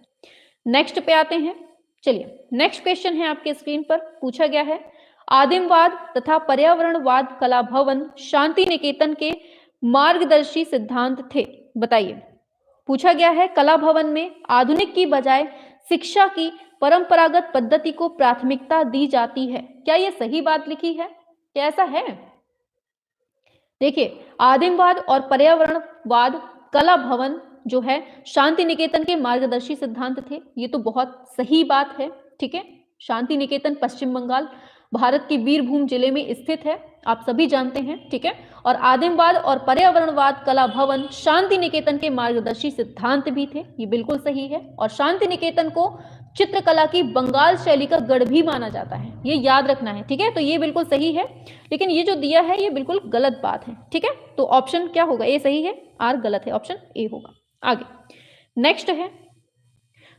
नेक्स्ट पे आते हैं, चलिए नेक्स्ट क्वेश्चन है आपके स्क्रीन पर, पूछा गया है, आदिमवाद तथा पर्यावरणवाद कला भवन शांति निकेतन के मार्गदर्शी सिद्धांत थे। बताइए। पूछा गया है, कला भवन में आधुनिक की बजाय शिक्षा की परंपरागत पद्धति को प्राथमिकता दी जाती है। क्या यह सही बात लिखी है? क्या ऐसा है? देखिए, आदिमवाद और पर्यावरणवाद कला भवन जो है शांति निकेतन के मार्गदर्शी सिद्धांत थे, ये तो बहुत सही बात है। ठीक है, शांति निकेतन पश्चिम बंगाल भारत के बीरभूम जिले में स्थित है, आप सभी जानते हैं। ठीक है, और आदिमवाद और पर्यावरणवाद कला भवन शांति निकेतन के मार्गदर्शी सिद्धांत भी थे, ये बिल्कुल सही है। और शांति निकेतन को चित्रकला की बंगाल शैली का गढ़ भी माना जाता है, ये याद रखना है। ठीक है, तो ये बिल्कुल सही है, लेकिन ये जो दिया है ये बिल्कुल गलत बात है। ठीक है, तो ऑप्शन क्या होगा? ए सही है, आर गलत है, ऑप्शन ए होगा। आगे नेक्स्ट है,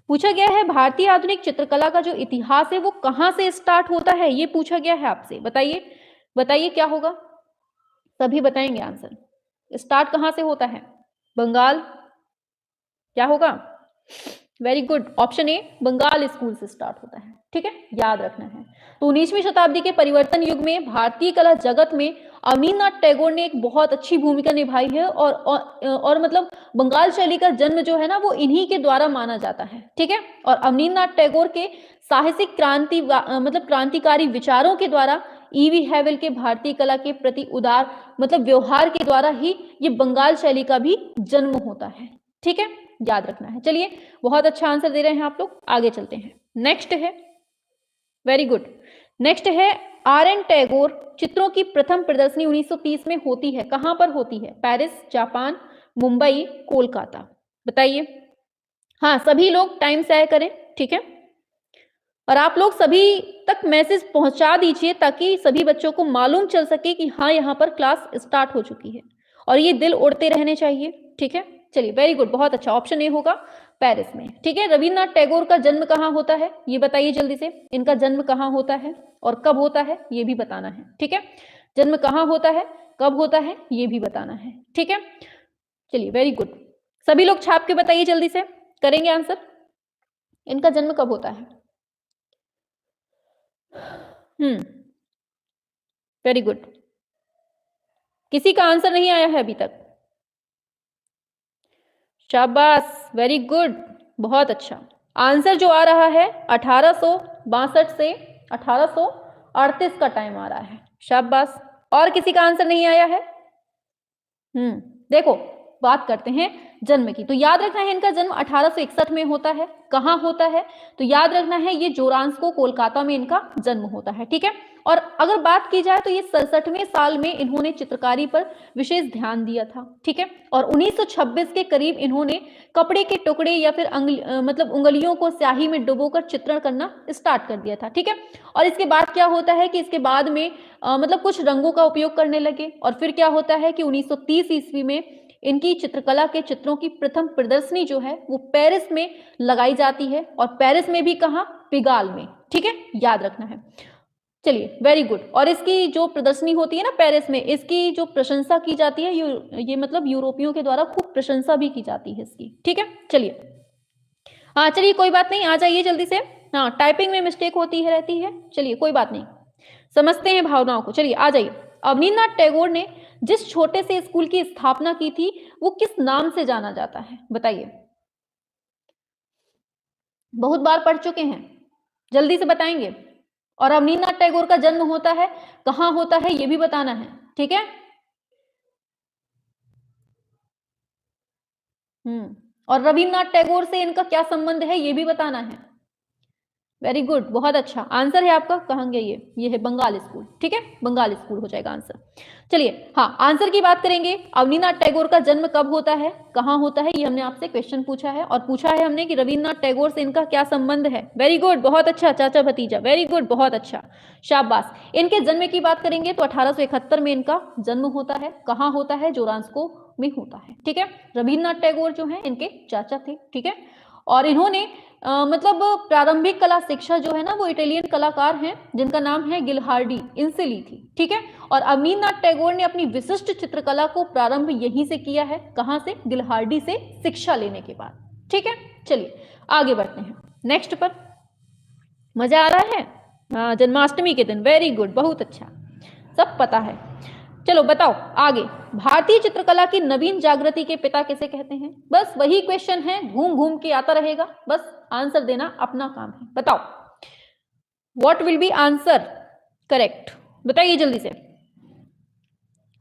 पूछा गया है, भारतीय आधुनिक चित्रकला का जो इतिहास है वो कहां से स्टार्ट होता है? ये पूछा गया है आपसे। बताइए, बताइए क्या होगा? सभी बताएंगे आंसर। स्टार्ट कहां से होता है? बंगाल, क्या होगा? Very good, option A Bengal school से स्टार्ट होता है। ठीक है, याद रखना है। तो 19वीं शताब्दी के परिवर्तन युग में भारतीय कला जगत में अवनींद्रनाथ टैगोर ने एक बहुत अच्छी भूमिका निभाई है, और मतलब बंगाल शैली का जन्म जो है ना वो इन्हीं के द्वारा माना जाता है। ठीक है, और अवनींद्रनाथ टैगोर के साहसिक क्रांतिकारी विचारों के द्वारा ईवी हैवेल के भारतीय कला के प्रति उदार व्यवहार के द्वारा ही ये बंगाल शैली का भी जन्म होता है। ठीक है, याद रखना है। चलिए, बहुत अच्छा आंसर दे रहे हैं आप लोग, आगे चलते हैं। नेक्स्ट है, वेरी गुड, नेक्स्ट है, आर.एन. टैगोर चित्रों की प्रथम प्रदर्शनी 1930 में होती है, कहां पर होती है? Paris, Japan, Mumbai, Kolkata. बताइए। हाँ, सभी लोग टाइम से आया करें। ठीक है, और आप लोग सभी तक मैसेज पहुंचा दीजिए ताकि सभी बच्चों को मालूम चल सके कि हाँ यहाँ पर क्लास स्टार्ट हो चुकी है, और ये दिल उड़ते रहने चाहिए। ठीक है, चलिए वेरी गुड, बहुत अच्छा, ऑप्शन ए होगा पेरिस में, ठीक है। रविन्द्रनाथ टैगोर का जन्म कहाँ होता है ये बताइए जल्दी से, इनका जन्म कहाँ होता है और कब होता है ये भी बताना है, ठीक है। जन्म कहाँ होता है, कब होता है, ये भी बताना है, ठीक है। चलिए वेरी गुड, सभी लोग छाप के बताइए जल्दी से, करेंगे आंसर। इनका जन्म कब होता है? वेरी गुड, किसी का आंसर नहीं आया है अभी तक? शाबाश, वेरी गुड, बहुत अच्छा। आंसर जो आ रहा है 1862 से 1838 का टाइम आ रहा है। शाबाश, और किसी का आंसर नहीं आया है? देखो बात करते हैं जन्म की, तो याद रखना है इनका जन्म 1861 में होता है। कहाँ होता है? तो याद रखना है ये जोरांस्को कोलकाता में इनका जन्म होता है, ठीक है। और अगर बात की जाए तो ये 67वें साल में इन्होंने चित्रकारी पर विशेष ध्यान दिया था, ठीक है। और 1926 के करीब इन्होंने कपड़े के टुकड़े या फिर मतलब उंगलियों को स्याही में डुबोकर चित्रण करना स्टार्ट कर दिया था, ठीक है। और इसके बाद क्या होता है कि इसके बाद में मतलब कुछ रंगों का उपयोग करने लगे, और फिर क्या होता है कि 1930 ईस्वी में इनकी चित्रकला के चित्रों की प्रथम प्रदर्शनी जो है वो पेरिस में लगाई जाती है, और पेरिस में भी कहाँ? पिगाल में, ठीक है, याद रखना है। चलिए वेरी गुड, और इसकी जो प्रदर्शनी होती है ना पेरिस में, इसकी जो प्रशंसा की जाती है ये मतलब यूरोपियों के द्वारा खूब प्रशंसा भी की जाती है इसकी, ठीक है। चलिए हाँ, चलिए कोई बात नहीं, आ जाइए जल्दी से। हाँ, टाइपिंग में मिस्टेक होती है रहती है, चलिए कोई बात नहीं, समझते हैं भावनाओं को। चलिए आ जाइए। अवनींद्रनाथ टैगोर ने जिस छोटे से स्कूल की स्थापना की थी वो किस नाम से जाना जाता है बताइए? बहुत बार पढ़ चुके हैं, जल्दी से बताएंगे। और अवनींद्रनाथ टैगोर का जन्म होता है कहाँ होता है ये भी बताना है, ठीक है। और रविन्द्रनाथ टैगोर से इनका क्या संबंध है ये भी बताना है। वेरी गुड, बहुत अच्छा आंसर है आपका। कहेंगे ये है बंगाल स्कूल, ठीक है, बंगाल स्कूल हो जाएगा आंसर। चलिए हाँ, आंसर की बात करेंगे। अवनींद्रनाथ टैगोर का जन्म कब होता है, कहाँ होता है, ये हमने आपसे क्वेश्चन पूछा है, और पूछा है हमने कि रविन्द्रनाथ टैगोर से इनका क्या संबंध है। वेरी गुड, बहुत अच्छा चाचा भतीजा, वेरी गुड, बहुत अच्छा, शाबाश। इनके जन्म की बात करेंगे तो 1871 में इनका जन्म होता है। कहाँ होता है? जोरांस्को में होता है, ठीक है। रविन्द्रनाथ टैगोर जो है इनके चाचा थे, ठीक है। और इन्होंने मतलब प्रारंभिक कला शिक्षा जो है ना वो इटालियन कलाकार हैं जिनका नाम है गिलहार्डी, इनसे ली थी, ठीक है। और अवनींद्रनाथ टैगोर ने अपनी विशिष्ट चित्रकला को प्रारंभ यहीं से किया है। कहां से? गिलहार्डी से शिक्षा लेने के बाद, ठीक है। चलिए आगे बढ़ते हैं नेक्स्ट पर। मजा आ रहा है? हाँ, जन्माष्टमी के दिन, वेरी गुड, बहुत अच्छा, सब पता है। चलो बताओ आगे, भारतीय चित्रकला की नवीन जागृति के पिता किसे कहते हैं? बस वही क्वेश्चन है, घूम घूम के आता रहेगा, बस आंसर देना अपना काम है। बताओ what will be answer correct, बताइए जल्दी से।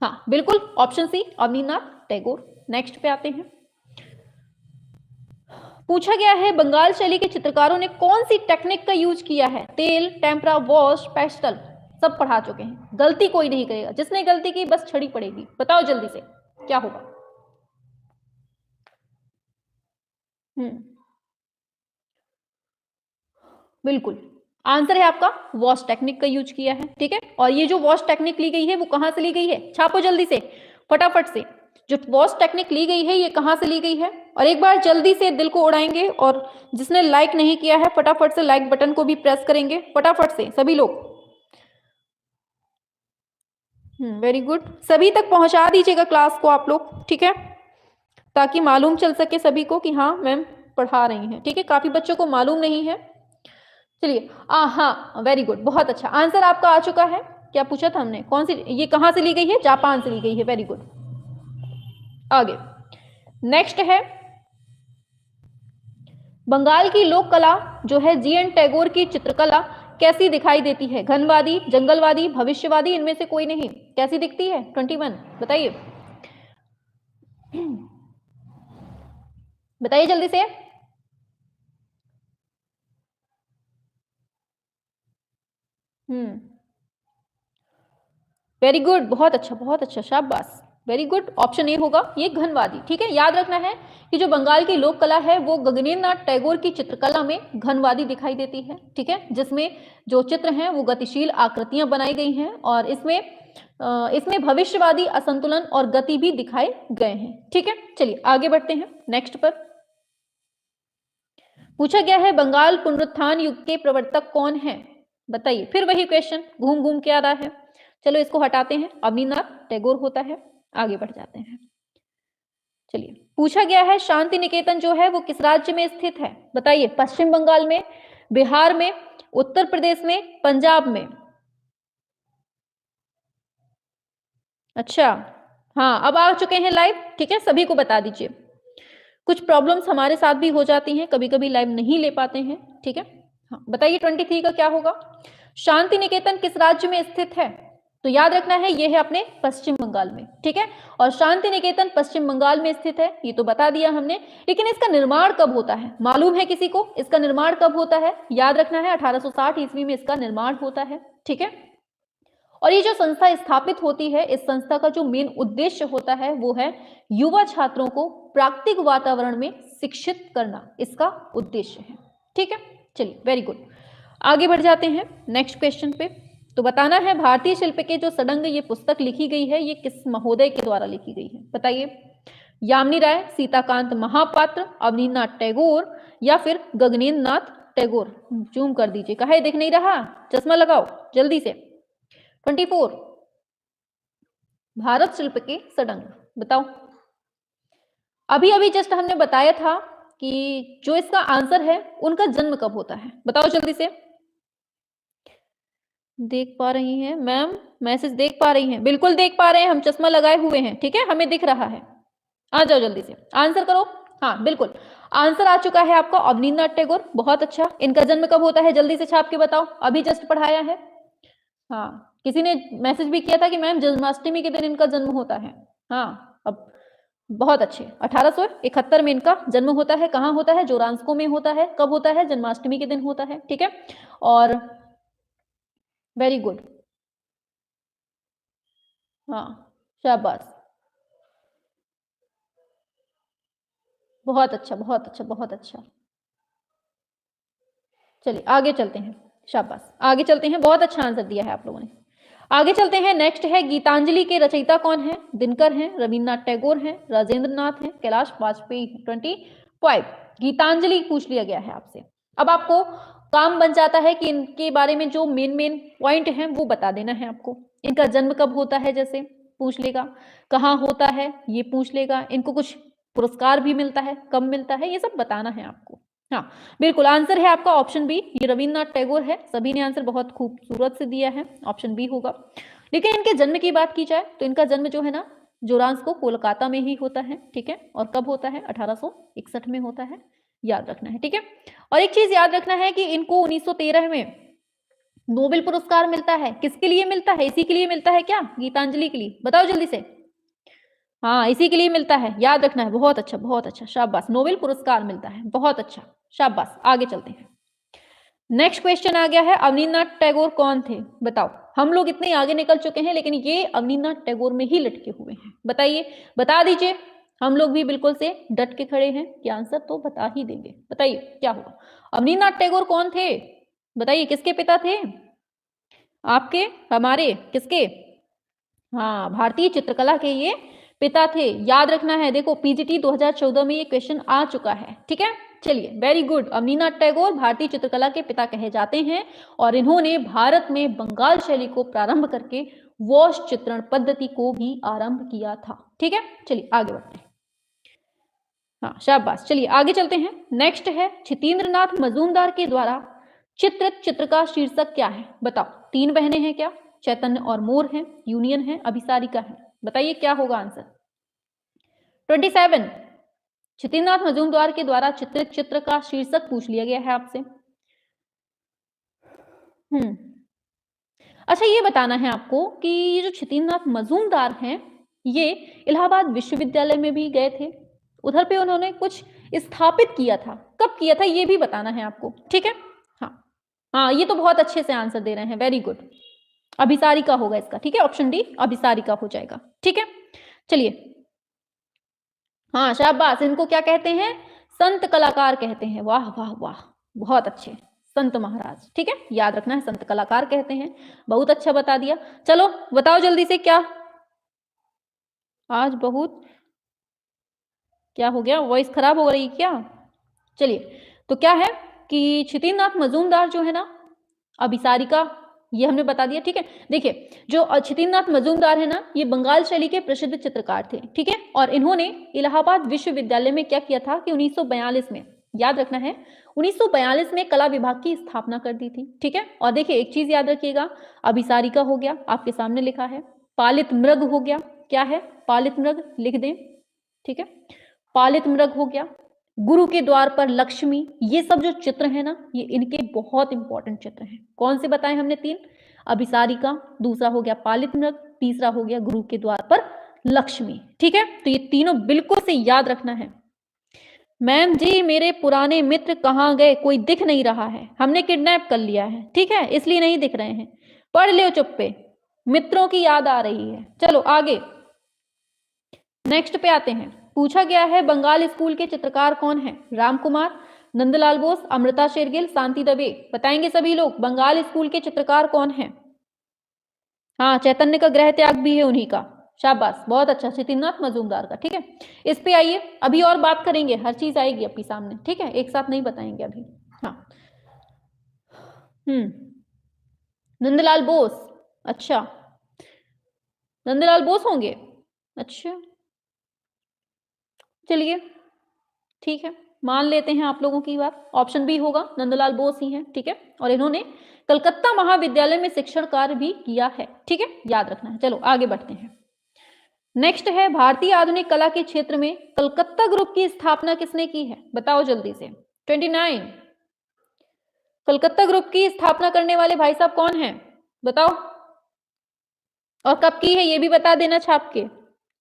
हाँ बिल्कुल, option C Abanindranath Tagore. Next पे आते हैं। पूछा गया है बंगाल शैली के चित्रकारों ने कौन सी टेक्निक का यूज किया है? तेल, टेम्परा, वॉश, पेस्टल, सब पढ़ा चुके हैं, गलती कोई नहीं करेगा, जिसने गलती की बस छड़ी पड़ेगी। बताओ जल्दी से क्या होगा? बिल्कुल, आंसर है आपका वॉश टेक्निक का यूज किया है, ठीक है। और ये जो वॉश टेक्निक ली गई है वो कहां से ली गई है? छापो जल्दी से फटाफट से, जो वॉश टेक्निक ली गई है ये कहां से ली गई है? और एक बार जल्दी से दिल को उड़ाएंगे, और जिसने लाइक नहीं किया है फटाफट से लाइक बटन को भी प्रेस करेंगे, फटाफट से सभी लोग। वेरी गुड, सभी तक पहुंचा दीजिएगा क्लास को आप लोग, ठीक है, ताकि मालूम चल सके सभी को कि हाँ मैम पढ़ा रही हैं, ठीक है। काफी बच्चों को मालूम नहीं है। चलिए हाँ, वेरी गुड, बहुत अच्छा आंसर आपका आ चुका है। क्या पूछा था हमने? कौन सी, ये कहां से ली गई है? जापान से ली गई है, वेरी गुड। आगे नेक्स्ट है, बंगाल की लोक कला जो है जीएन टैगोर की चित्रकला कैसी दिखाई देती है? घनवादी, जंगलवादी, भविष्यवादी, इनमें से कोई नहीं, कैसी दिखती है? 21 बताइए, बताइए जल्दी से। वेरी गुड, बहुत अच्छा, बहुत अच्छा, शाबाश, वेरी गुड, ऑप्शन ए होगा ये घनवादी, ठीक है। याद रखना है कि जो बंगाल की लोक कला है वो गगनेंद्रनाथ टैगोर की चित्रकला में घनवादी दिखाई देती है, ठीक है, जिसमें जो चित्र हैं वो गतिशील आकृतियां बनाई गई हैं, और इसमें भविष्यवादी असंतुलन और गति भी दिखाए गए हैं, ठीक है। चलिए आगे बढ़ते हैं नेक्स्ट पर। पूछा गया है बंगाल पुनरुत्थान युग के प्रवर्तक कौन है, बताइए। फिर वही क्वेश्चन घूम घूम के आ रहा है। चलो इसको हटाते हैं, अवनींद्रनाथ टैगोर होता है। आगे बढ़ जाते हैं। चलिए, पूछा गया है शांति निकेतन जो है वो किस राज्य में स्थित है, बताइए। पश्चिम बंगाल में, बिहार में, उत्तर प्रदेश में, पंजाब में। अच्छा, हाँ, अब आ चुके हैं लाइव, ठीक है। सभी को बता दीजिए, कुछ प्रॉब्लम्स हमारे साथ भी हो जाती हैं, कभी कभी लाइव नहीं ले पाते हैं, ठीक है। हाँ, बताइए 23 का क्या होगा। शांति निकेतन किस राज्य में स्थित है, तो याद रखना है ये है अपने पश्चिम बंगाल में, ठीक है। और शांति निकेतन पश्चिम बंगाल में स्थित है, ये तो बता दिया हमने। लेकिन इसका निर्माण कब होता है, मालूम है किसी को इसका निर्माण कब होता है? याद रखना है 1860 ईस्वी में इसका निर्माण होता है, ठीक है। और ये जो संस्था स्थापित होती है, इस संस्था का जो मेन उद्देश्य होता है वो है युवा छात्रों को प्राकृतिक वातावरण में शिक्षित करना, इसका उद्देश्य है, ठीक है। चलिए, वेरी गुड। आगे बढ़ जाते हैं नेक्स्ट क्वेश्चन पे। तो बताना है भारतीय शिल्प के जो सडंग ये पुस्तक लिखी गई है, ये किस महोदय के द्वारा लिखी गई है, बताइए। यामिनी राय, सीताकांत महापात्र, अवनींद्रनाथ टैगोर या फिर गगनेंद्र नाथ टैगोर। जूम कर दीजिए, कहे दिख नहीं रहा, चश्मा लगाओ जल्दी से। 24, भारत शिल्प के सडंग, बताओ। अभी अभी जस्ट हमने बताया था कि जो इसका आंसर है उनका जन्म कब होता है, बताओ जल्दी से। देख पा रही हैं मैम, मैसेज देख पा रही हैं? बिल्कुल देख पा रहे हैं, हम चश्मा लगाए हुए हैं, ठीक है, हमें दिख रहा है। आ जाओ जल्दी से, आंसर करो। हाँ बिल्कुल, आंसर आ चुका है आपका, अवनींद्रनाथ टैगोर। बहुत अच्छा, इनका जन्म कब होता है जल्दी से छाप के बताओ, अभी जस्ट पढ़ाया है। हाँ, किसी ने मैसेज भी किया था कि मैम जन्माष्टमी के दिन इनका जन्म होता है। हाँ, अब बहुत अच्छे, 1871 में इनका जन्म होता है। कहाँ होता है? जोरांस्को में होता है। कब होता है? जन्माष्टमी के दिन होता है, ठीक है। और वेरी गुड, हाँ, शाबाश, बहुत अच्छा, बहुत अच्छा, बहुत अच्छा। चलिए आगे चलते हैं, शाबाश, आगे चलते हैं। बहुत अच्छा आंसर दिया है आप लोगों ने। आगे चलते हैं, नेक्स्ट है गीतांजलि के रचयिता कौन है? दिनकर हैं, रविन्द्रनाथ टैगोर हैं, राजेंद्र नाथ हैं, कैलाश वाजपेयी हैं। 25, गीतांजलि पूछ लिया गया है आपसे। अब आपको काम बन जाता है कि इनके बारे में जो मेन मेन पॉइंट हैं वो बता देना है आपको। इनका जन्म कब होता है जैसे पूछ लेगा, कहाँ होता है ये पूछ लेगा, इनको कुछ पुरस्कार भी मिलता है, कब मिलता है, ये सब बताना है आपको। हाँ बिल्कुल, आंसर है आपका ऑप्शन बी, ये रविन्द्रनाथ टैगोर है। सभी ने आंसर बहुत खूबसूरत से दिया है, ऑप्शन बी होगा। लेकिन इनके जन्म की बात की जाए तो इनका जन्म जो है ना, जोरांस्को कोलकाता में ही होता है, ठीक है। और कब होता है? 1861 में होता है, याद रखना है, ठीक है। और एक चीज याद रखना है कि इनको 1913 में नोबेल पुरस्कार मिलता है। किसके लिए मिलता है? इसी के लिए मिलता है क्या? गीतांजलि के लिए, बताओ जल्दी से। हाँ, इसी के लिए मिलता है, याद रखना है। बहुत अच्छा, बहुत अच्छा, शाबाश, नोबेल पुरस्कार मिलता है, बहुत अच्छा, शाबाश। आगे चलते हैं, नेक्स्ट क्वेश्चन आ गया है, अवनींद्रनाथ टैगोर कौन थे, बताओ। हम लोग इतने आगे निकल चुके हैं लेकिन ये अवनींद्रनाथ टैगोर में ही लटके हुए हैं, बताइए, बता दीजिए। हम लोग भी बिल्कुल से डट के खड़े हैं कि आंसर तो बता ही देंगे, बताइए क्या होगा। अवनींद्रनाथ टैगोर कौन थे, बताइए, किसके पिता थे? आपके, हमारे, किसके? हाँ, भारतीय चित्रकला के ये पिता थे, याद रखना है। देखो पीजीटी 2014 में ये क्वेश्चन आ चुका है, ठीक है। चलिए, वेरी गुड, अवनींद्रनाथ टैगोर भारतीय चित्रकला के पिता कहे जाते हैं और इन्होंने भारत में बंगाल शैली को प्रारंभ करके वॉश चित्रण पद्धति को भी आरंभ किया था, ठीक है। चलिए आगे बढ़ते हैं, हाँ शाबाश। चलिए आगे चलते हैं, नेक्स्ट है छितेंद्रनाथ मजूमदार के द्वारा चित्रित चित्र का शीर्षक क्या है, बताओ। 3 बहनें हैं क्या? चैतन्य और मोर है, यूनियन है, अभिसारिका है, बताइए क्या होगा आंसर। 27, छितेंद्रनाथ मजूमदार के द्वारा चित्रित चित्र का शीर्षक पूछ लिया गया है आपसे। अच्छा, ये बताना है आपको कि ये जो छितेंद्रनाथ मजूमदार हैं, ये इलाहाबाद विश्वविद्यालय में भी गए थे, उधर पे उन्होंने कुछ स्थापित किया था, कब किया था ये भी बताना है आपको, ठीक है। हाँ हाँ, ये तो बहुत अच्छे से आंसर दे रहे हैं, वेरी गुड, अभिसारिका होगा इसका, ठीक है, ऑप्शन डी अभिसारिका हो जाएगा, ठीक है। चलिए, हाँ शाबाश, इनको क्या कहते हैं? संत कलाकार कहते हैं, वाह वाह वाह, बहुत अच्छे, संत महाराज, ठीक है, याद रखना है, संत कलाकार कहते हैं। बहुत अच्छा बता दिया। चलो बताओ जल्दी से, क्या आज बहुत क्या हो गया, वॉइस खराब हो रही क्या? चलिए, तो क्या है कि क्षितिन्द्रनाथ मजूमदार जो है ना, अभिसारिका, ये हमने बता दिया, ठीक है। देखिए जो क्षितिन्द्रनाथ मजूमदार है ना, ये बंगाल शैली के प्रसिद्ध चित्रकार थे, ठीक है। और इन्होंने इलाहाबाद विश्वविद्यालय में क्या किया था कि 1942 में, याद रखना है, 1942 में कला विभाग की स्थापना कर दी थी, ठीक है। और देखिए एक चीज याद रखिएगा, अभिसारिका हो गया, आपके सामने लिखा है, पालित मृग हो गया, क्या है, पालित मृग, लिख दें, ठीक है, पालित मृग हो गया, गुरु के द्वार पर लक्ष्मी, ये सब जो चित्र है ना, ये इनके बहुत इंपॉर्टेंट चित्र हैं। कौन से बताए हमने? 3, अभिसारिका, दूसरा हो गया पालित मृग, तीसरा हो गया गुरु के द्वार पर लक्ष्मी, ठीक है। तो ये तीनों बिल्कुल से याद रखना है। मैम जी मेरे पुराने मित्र कहाँ गए, कोई दिख नहीं रहा है, हमने किडनैप कर लिया है, ठीक है, इसलिए नहीं दिख रहे हैं। पढ़ लो चुप्पे, मित्रों की याद आ रही है। चलो आगे नेक्स्ट पे आते हैं। पूछा गया है बंगाल स्कूल के चित्रकार कौन है? राम कुमार, नंदलाल बोस, अमृता शेरगिल, शांति दवे। बताएंगे सभी लोग बंगाल स्कूल के चित्रकार कौन है? हाँ, चैतन्य का गृह त्याग भी है उन्हीं का, शाबाश, बहुत अच्छा, क्षितिन्द्रनाथ मजूमदार का, ठीक है। इस पे आइए, अभी और बात करेंगे, हर चीज आएगी आपके सामने, ठीक है, एक साथ नहीं बताएंगे अभी। हाँ, नंदलाल बोस, अच्छा, नंदलाल बोस होंगे, अच्छा, चलिए ठीक है, मान लेते हैं आप लोगों की बात, ऑप्शन बी होगा, नंदलाल बोस ही हैं, ठीक है। और इन्होंने कलकत्ता महाविद्यालय में शिक्षण कार्य भी किया है, ठीक है, याद रखना है। चलो आगे बढ़ते हैं। नेक्स्ट है भारतीय आधुनिक कला के क्षेत्र में कलकत्ता ग्रुप की स्थापना किसने की है? बताओ जल्दी से। 29। कलकत्ता ग्रुप की स्थापना करने वाले भाई साहब कौन हैं? बताओ, और कब की है ये भी बता देना छाप के,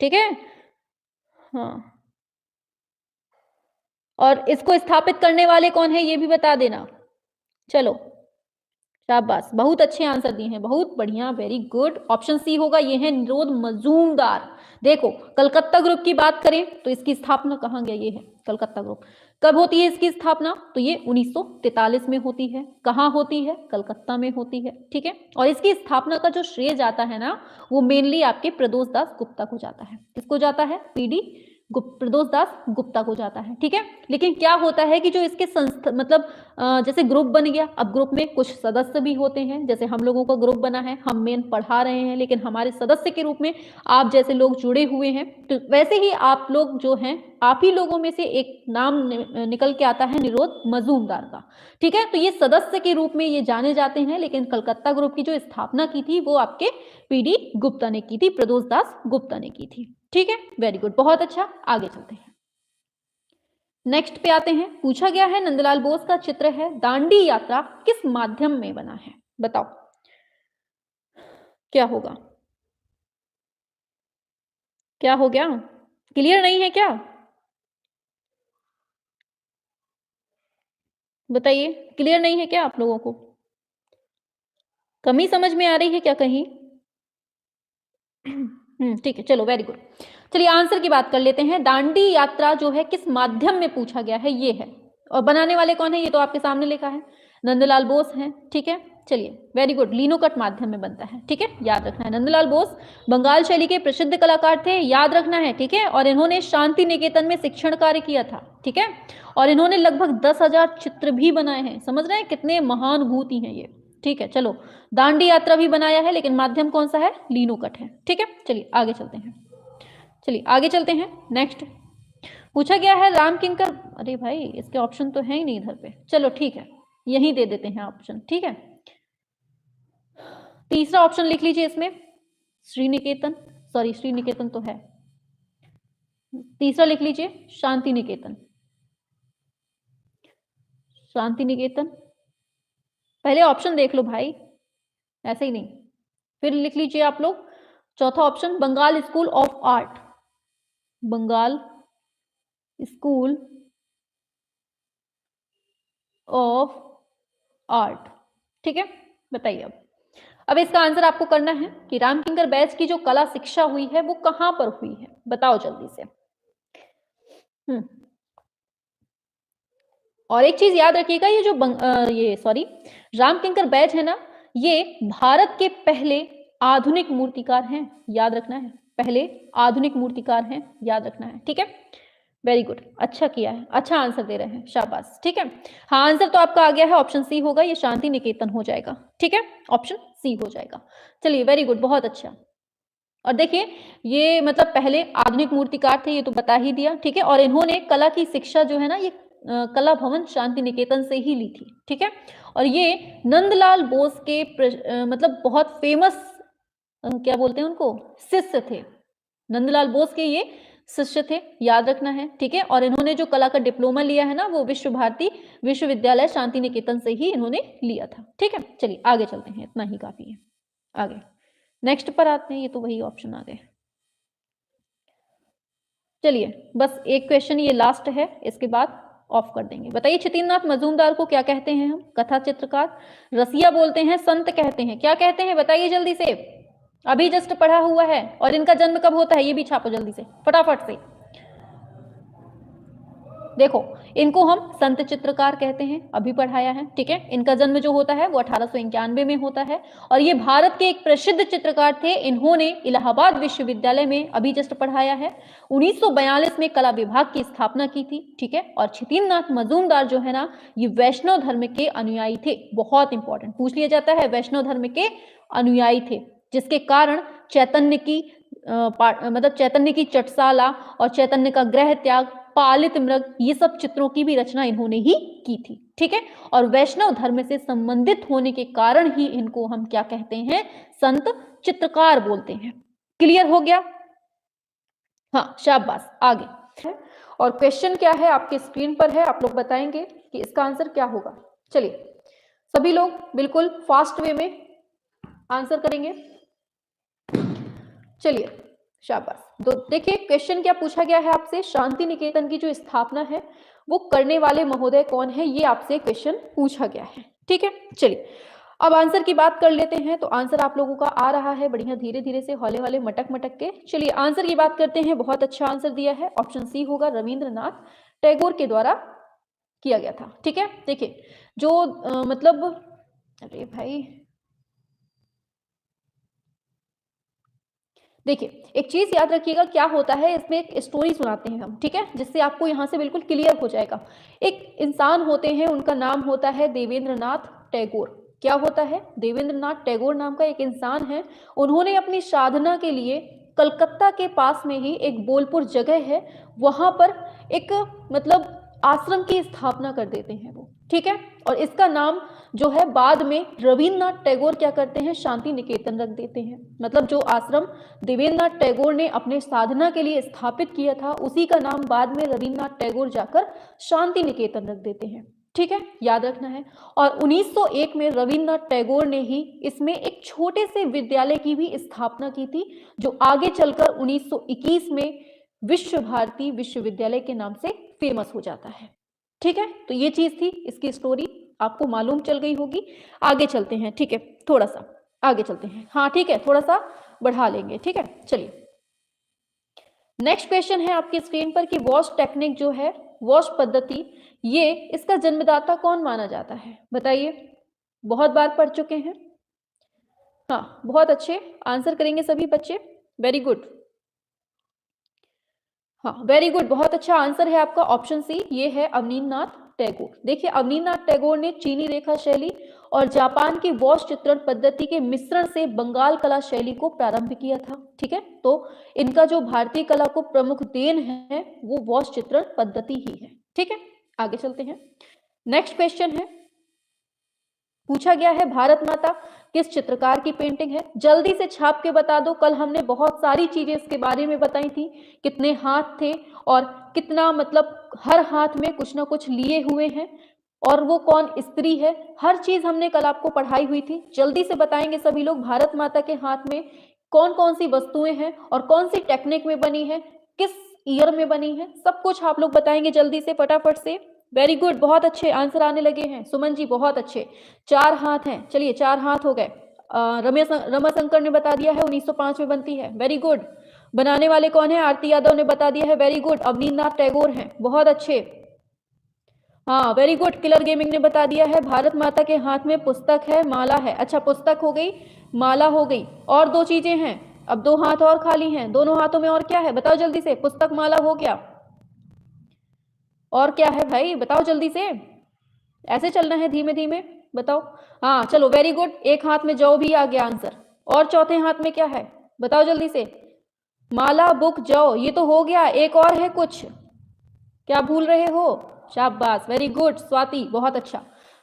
ठीक है। हाँ, और इसको स्थापित करने वाले कौन है ये भी बता देना। चलो शाबाश, बहुत अच्छे आंसर दिए हैं, बहुत बढ़िया, वेरी गुड। ऑप्शन सी होगा, ये है निरोध मजूमदार। देखो कलकत्ता ग्रुप की बात करें तो इसकी स्थापना कहाँ गया, ये है कलकत्ता ग्रुप। कब होती है इसकी स्थापना? तो ये 1943 में होती है। कहाँ होती है? कलकत्ता में होती है, ठीक है। और इसकी स्थापना का जो श्रेय जाता है ना, वो मेनली आपके प्रदोष दास गुप्ता को जाता है। किसको जाता है? पीडी प्रदोष दास गुप्ता को जाता है, ठीक है। लेकिन क्या होता है कि जो इसके संस्था मतलब जैसे ग्रुप बन गया, अब ग्रुप में कुछ सदस्य भी होते हैं, जैसे हम लोगों का ग्रुप बना है, हम मेन पढ़ा रहे हैं, लेकिन हमारे सदस्य के रूप में आप जैसे लोग जुड़े हुए हैं, तो वैसे ही आप लोग जो हैं, आप ही लोगों में से एक नाम निकल के आता है निरोध मजूमदार का, ठीक है। तो ये सदस्य के रूप में ये जाने जाते हैं, लेकिन कलकत्ता ग्रुप की जो स्थापना की थी वो आपके पीडी गुप्ता ने की थी, प्रदोष दास गुप्ता ने की थी, ठीक है, वेरी गुड, बहुत अच्छा। आगे चलते हैं, नेक्स्ट पे आते हैं। पूछा गया है नंदलाल बोस का चित्र है दांडी यात्रा किस माध्यम में बना है? बताओ क्या होगा, क्या हो गया, क्लियर नहीं है क्या? बताइए, क्लियर नहीं है क्या आप लोगों को? कमी समझ में आ रही है क्या कहीं? ठीक है, चलो वेरी गुड। चलिए आंसर की बात कर लेते हैं। दांडी यात्रा जो है किस माध्यम में पूछा गया है, ये है। और बनाने वाले कौन है? ये तो आपके सामने लिखा है, नंदलाल बोस हैं, ठीक है। चलिए वेरी गुड, लिनोकट माध्यम में बनता है, ठीक है, याद रखना है। नंदलाल बोस बंगाल शैली के प्रसिद्ध कलाकार थे, याद रखना है, ठीक है। और इन्होंने शांति निकेतन में शिक्षण कार्य किया था, ठीक है। और इन्होंने लगभग 10,000 चित्र भी बनाए हैं। समझ रहे हैं कितने महानुभूति हैं ये, ठीक है। चलो दांडी यात्रा भी बनाया है, लेकिन माध्यम कौन सा है? लिनोकट है, ठीक है। चलिए आगे चलते हैं, चलिए आगे चलते हैं। नेक्स्ट पूछा गया है राम किंकर, अरे भाई इसके ऑप्शन तो है ही नहीं इधर पे, चलो ठीक है, यहीं दे देते हैं ऑप्शन, ठीक है। तीसरा ऑप्शन लिख लीजिए इसमें, श्रीनिकेतन, सॉरी श्रीनिकेतन तो है, तीसरा लिख लीजिए शांति निकेतन, शांति निकेतन। पहले ऑप्शन देख लो भाई, ऐसे ही नहीं। फिर लिख लीजिए आप लोग चौथा option, Bengal school of art, Bengal school of art, ठीक है। बताइए अब इसका आंसर आपको करना है कि रामकिंकर बैच की जो कला शिक्षा हुई है वो कहां पर हुई है, बताओ जल्दी से। और एक चीज याद रखिएगा, ये जो रामकिंकर बैच है ना, ये भारत के पहले आधुनिक मूर्तिकार हैं, याद रखना है, पहले आधुनिक मूर्तिकार हैं, याद रखना है, ठीक है। वेरी गुड, अच्छा किया है, अच्छा आंसर दे रहे हैं, शाबाश। ठीक है, हाँ आंसर तो आपका आ गया है, ऑप्शन सी होगा, ये शांति निकेतन हो जाएगा। ठीक है, ऑप्शन सी हो जाएगा। चलिए वेरी गुड, बहुत अच्छा। और देखिए ये मतलब पहले आधुनिक मूर्तिकार थे, ये तो बता ही दिया। ठीक है, और इन्होंने कला की शिक्षा जो है ना, ये कला भवन शांति निकेतन से ही ली थी। ठीक है, और ये नंदलाल बोस के मतलब बहुत फेमस क्या बोलते हैं उनको, शिष्य थे। नंदलाल बोस के ये शिष्य थे, याद रखना है। ठीक है, और इन्होंने जो कला का डिप्लोमा लिया है ना, वो विश्व भारती विश्वविद्यालय शांति निकेतन से ही इन्होंने लिया था। ठीक है, चलिए आगे चलते हैं, इतना ही काफी है। आगे नेक्स्ट पर आते हैं, ये तो वही ऑप्शन आ गए। चलिए बस एक क्वेश्चन ये लास्ट है, इसके बाद ऑफ कर देंगे। बताइए क्षितिननाथ मजूमदार को क्या कहते हैं हम? कथा चित्रकार, रसिया बोलते हैं, संत कहते हैं, क्या कहते हैं बताइए जल्दी से, अभी जस्ट पढ़ा हुआ है। और इनका जन्म कब होता है ये भी छापो जल्दी से, फटाफट से। देखो इनको हम संत चित्रकार कहते हैं, अभी पढ़ाया है। ठीक है, इनका जन्म जो होता है वो 1891 में होता है, और ये भारत के एक प्रसिद्ध चित्रकार थे। इन्होंने इलाहाबाद विश्वविद्यालय में, अभी जस्ट पढ़ाया है, 1942 में कला विभाग की स्थापना की थी। ठीक है, और क्षितिननाथ मजूमदार जो है ना, ये वैष्णव धर्म के अनुयायी थे। बहुत इंपॉर्टेंट पूछ लिया जाता है, वैष्णव धर्म के अनुयायी थे, जिसके कारण चैतन्य की मतलब चैतन्य की चटसाला और चैतन्य का ग्रह त्याग, पालित मृग, ये सब चित्रों की भी रचना इन्होंने ही की थी। ठीक है, और वैष्णव धर्म से संबंधित होने के कारण ही इनको हम क्या कहते हैं, संत चित्रकार बोलते हैं। क्लियर हो गया? हाँ शाबाश, आगे। और क्वेश्चन क्या है आपके स्क्रीन पर है, आप लोग बताएंगे कि इसका आंसर क्या होगा। चलिए सभी लोग बिल्कुल फास्ट वे में आंसर करेंगे। चलिए शाबाश। तो देखिए क्वेश्चन क्या पूछा गया है आपसे, शांति निकेतन की जो स्थापना है वो करने वाले महोदय कौन है, ये आपसे क्वेश्चन पूछा गया है। ठीक है, चलिए अब आंसर की बात कर लेते हैं। तो आंसर आप लोगों का आ रहा है बढ़िया, धीरे धीरे से, हौले हौले, मटक मटक के। चलिए आंसर की बात करते हैं, बहुत अच्छा आंसर दिया है, ऑप्शन सी होगा, रविंद्रनाथ टैगोर के द्वारा किया गया था। ठीक है, देखिए जो मतलब, अरे भाई देखिए एक चीज याद रखिएगा, क्या होता है इसमें, एक स्टोरी सुनाते हैं हम। ठीक है, जिससे आपको यहां से बिल्कुल क्लियर हो जाएगा। एक इंसान होते हैं, उनका नाम होता है देवेंद्रनाथ टैगोर। क्या होता है, देवेंद्रनाथ टैगोर नाम का एक इंसान है। उन्होंने अपनी साधना के लिए कलकत्ता के पास में ही एक बोलपुर जगह है, वहां पर एक मतलब आश्रम की स्थापना कर देते हैं वो। ठीक है, और इसका नाम जो है बाद में रविन्द्रनाथ टैगोर क्या करते हैं, शांति निकेतन रख देते हैं। मतलब जो आश्रम देवेंद्रनाथ टैगोर ने अपने साधना के लिए स्थापित किया था, उसी का नाम बाद में रविन्द्रनाथ टैगोर जाकर शांति निकेतन रख देते हैं। ठीक है, याद रखना है। और 1901 में रविन्द्रनाथ टैगोर ने ही इसमें एक छोटे से विद्यालय की भी स्थापना की थी, जो आगे चलकर 1921 में विश्व भारती विश्वविद्यालय के नाम से फेमस हो जाता है। ठीक है, तो ये चीज थी, इसकी स्टोरी आपको मालूम चल गई होगी। आगे चलते हैं। ठीक है, थोड़ा सा आगे चलते हैं, हाँ ठीक है, थोड़ा सा बढ़ा लेंगे। ठीक है, चलिए नेक्स्ट क्वेश्चन है आपकी स्क्रीन पर कि वॉश टेक्निक जो है, वॉश पद्धति, ये इसका जन्मदाता कौन माना जाता है बताइए। बहुत बार पढ़ चुके हैं, हाँ बहुत अच्छे आंसर करेंगे सभी बच्चे, वेरी गुड। हाँ वेरी गुड, बहुत अच्छा आंसर है आपका, ऑप्शन सी, ये है अवनींद्रनाथ टैगोर। देखिए अवनींद्रनाथ टैगोर ने चीनी रेखा शैली और जापान की वॉश चित्रण पद्धति के मिश्रण से बंगाल कला शैली को प्रारंभ किया था। ठीक है, तो इनका जो भारतीय कला को प्रमुख देन है वो वॉश चित्रण पद्धति ही है। ठीक है, आगे चलते हैं। नेक्स्ट क्वेश्चन है, पूछा गया है भारत माता किस चित्रकार की पेंटिंग है, जल्दी से छाप के बता दो। कल हमने बहुत सारी चीजें इसके बारे में बताई थी, कितने हाथ थे और कितना मतलब हर हाथ में कुछ ना कुछ लिए हुए हैं, और वो कौन स्त्री है, हर चीज हमने कल आपको पढ़ाई हुई थी। जल्दी से बताएंगे सभी लोग, भारत माता के हाथ में कौन कौन सी वस्तुएं हैं और कौन सी टेक्निक में बनी है, किस ईयर में बनी है, सब कुछ आप लोग बताएंगे जल्दी से फटाफट से। वेरी गुड, बहुत अच्छे आंसर आने लगे हैं। सुमन जी बहुत अच्छे, 4 हाथ हैं। चलिए 4 हाथ हो गए। रमाशंकर ने बता दिया है 1905 में बनती है, वेरी गुड। बनाने वाले कौन है, आरती यादव ने बता दिया है, वेरी गुड। अवनींद्रनाथ टैगोर हैं, बहुत अच्छे, हाँ वेरी गुड। किलर गेमिंग ने बता दिया है भारत माता के हाथ में पुस्तक है, माला है। अच्छा पुस्तक हो गई, माला हो गई, और 2 चीजें हैं, अब 2 हाथ और खाली हैं, दोनों हाथों में और क्या है बताओ जल्दी से, पुस्तक माला हो गया, और क्या है भाई, बताओ जल्दी से, ऐसे चलना है धीमे धीमे, बताओ। हाँ चलो वेरी गुड, एक हाथ में जौ भी आ गया आंसर। और चौथे हाथ में क्या है, बताओ जल्दी से। माला, बुक, जौ, ये तो हो गया, एक और है कुछ, क्या भूल रहे हो? शाबाश, वेरी गुड स्वाति, बहुत अच्छा,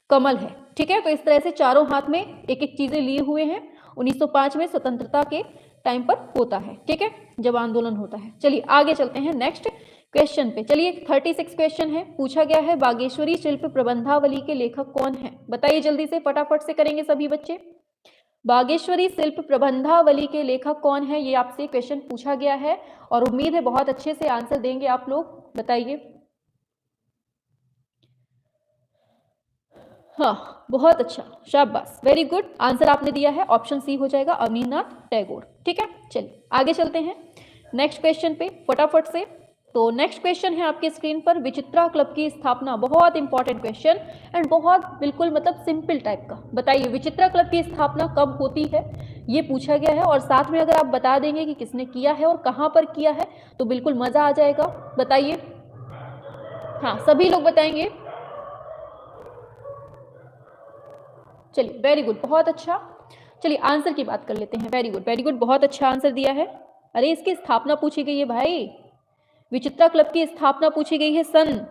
कमल है। ठीक है, तो इस तरह से चारों हाथ में एक एक चीजें लिए हुए हैं। 1905 में स्वतंत्रता के टाइम पर होता है, ठीक है, जब आंदोलन होता है। चलिए आगे चलते हैं नेक्स्ट क्वेश्चन पे। चलिए 36 क्वेश्चन है, पूछा गया है बागेश्वरी शिल्प प्रबंधावली के लेखक कौन है? बताइए जल्दी से, फटाफट से करेंगे सभी बच्चे। बागेश्वरी शिल्प प्रबंधावली के लेखक कौन है, ये आपसे क्वेश्चन पूछा गया है और उम्मीद है बहुत अच्छे से आंसर देंगे आप लोग। बताइए। हाँ बहुत अच्छा, शाबाश, वेरी गुड, आंसर आपने दिया है ऑप्शन सी हो जाएगा, अवनींद्रनाथ टैगोर। ठीक है, चलिए आगे चलते हैं नेक्स्ट क्वेश्चन पे फटाफट से। तो नेक्स्ट क्वेश्चन है आपके स्क्रीन पर, विचित्रा क्लब की स्थापना, बहुत इंपॉर्टेंट क्वेश्चन एंड बहुत बिल्कुल मतलब सिंपल टाइप का। बताइए विचित्रा क्लब की स्थापना कब होती है, ये पूछा गया है, और साथ में अगर आप बता देंगे कि किसने किया है और कहाँ पर किया है तो बिल्कुल मजा आ जाएगा। बताइए, हाँ सभी लोग बताएंगे। चलिए वेरी गुड, बहुत अच्छा। चलिए आंसर की बात कर लेते हैं। वेरी गुड वेरी गुड, बहुत अच्छा आंसर दिया है। अरे इसकी स्थापना पूछी गई है भाई, विचित्रा क्लब की स्थापना पूछी गई है सन।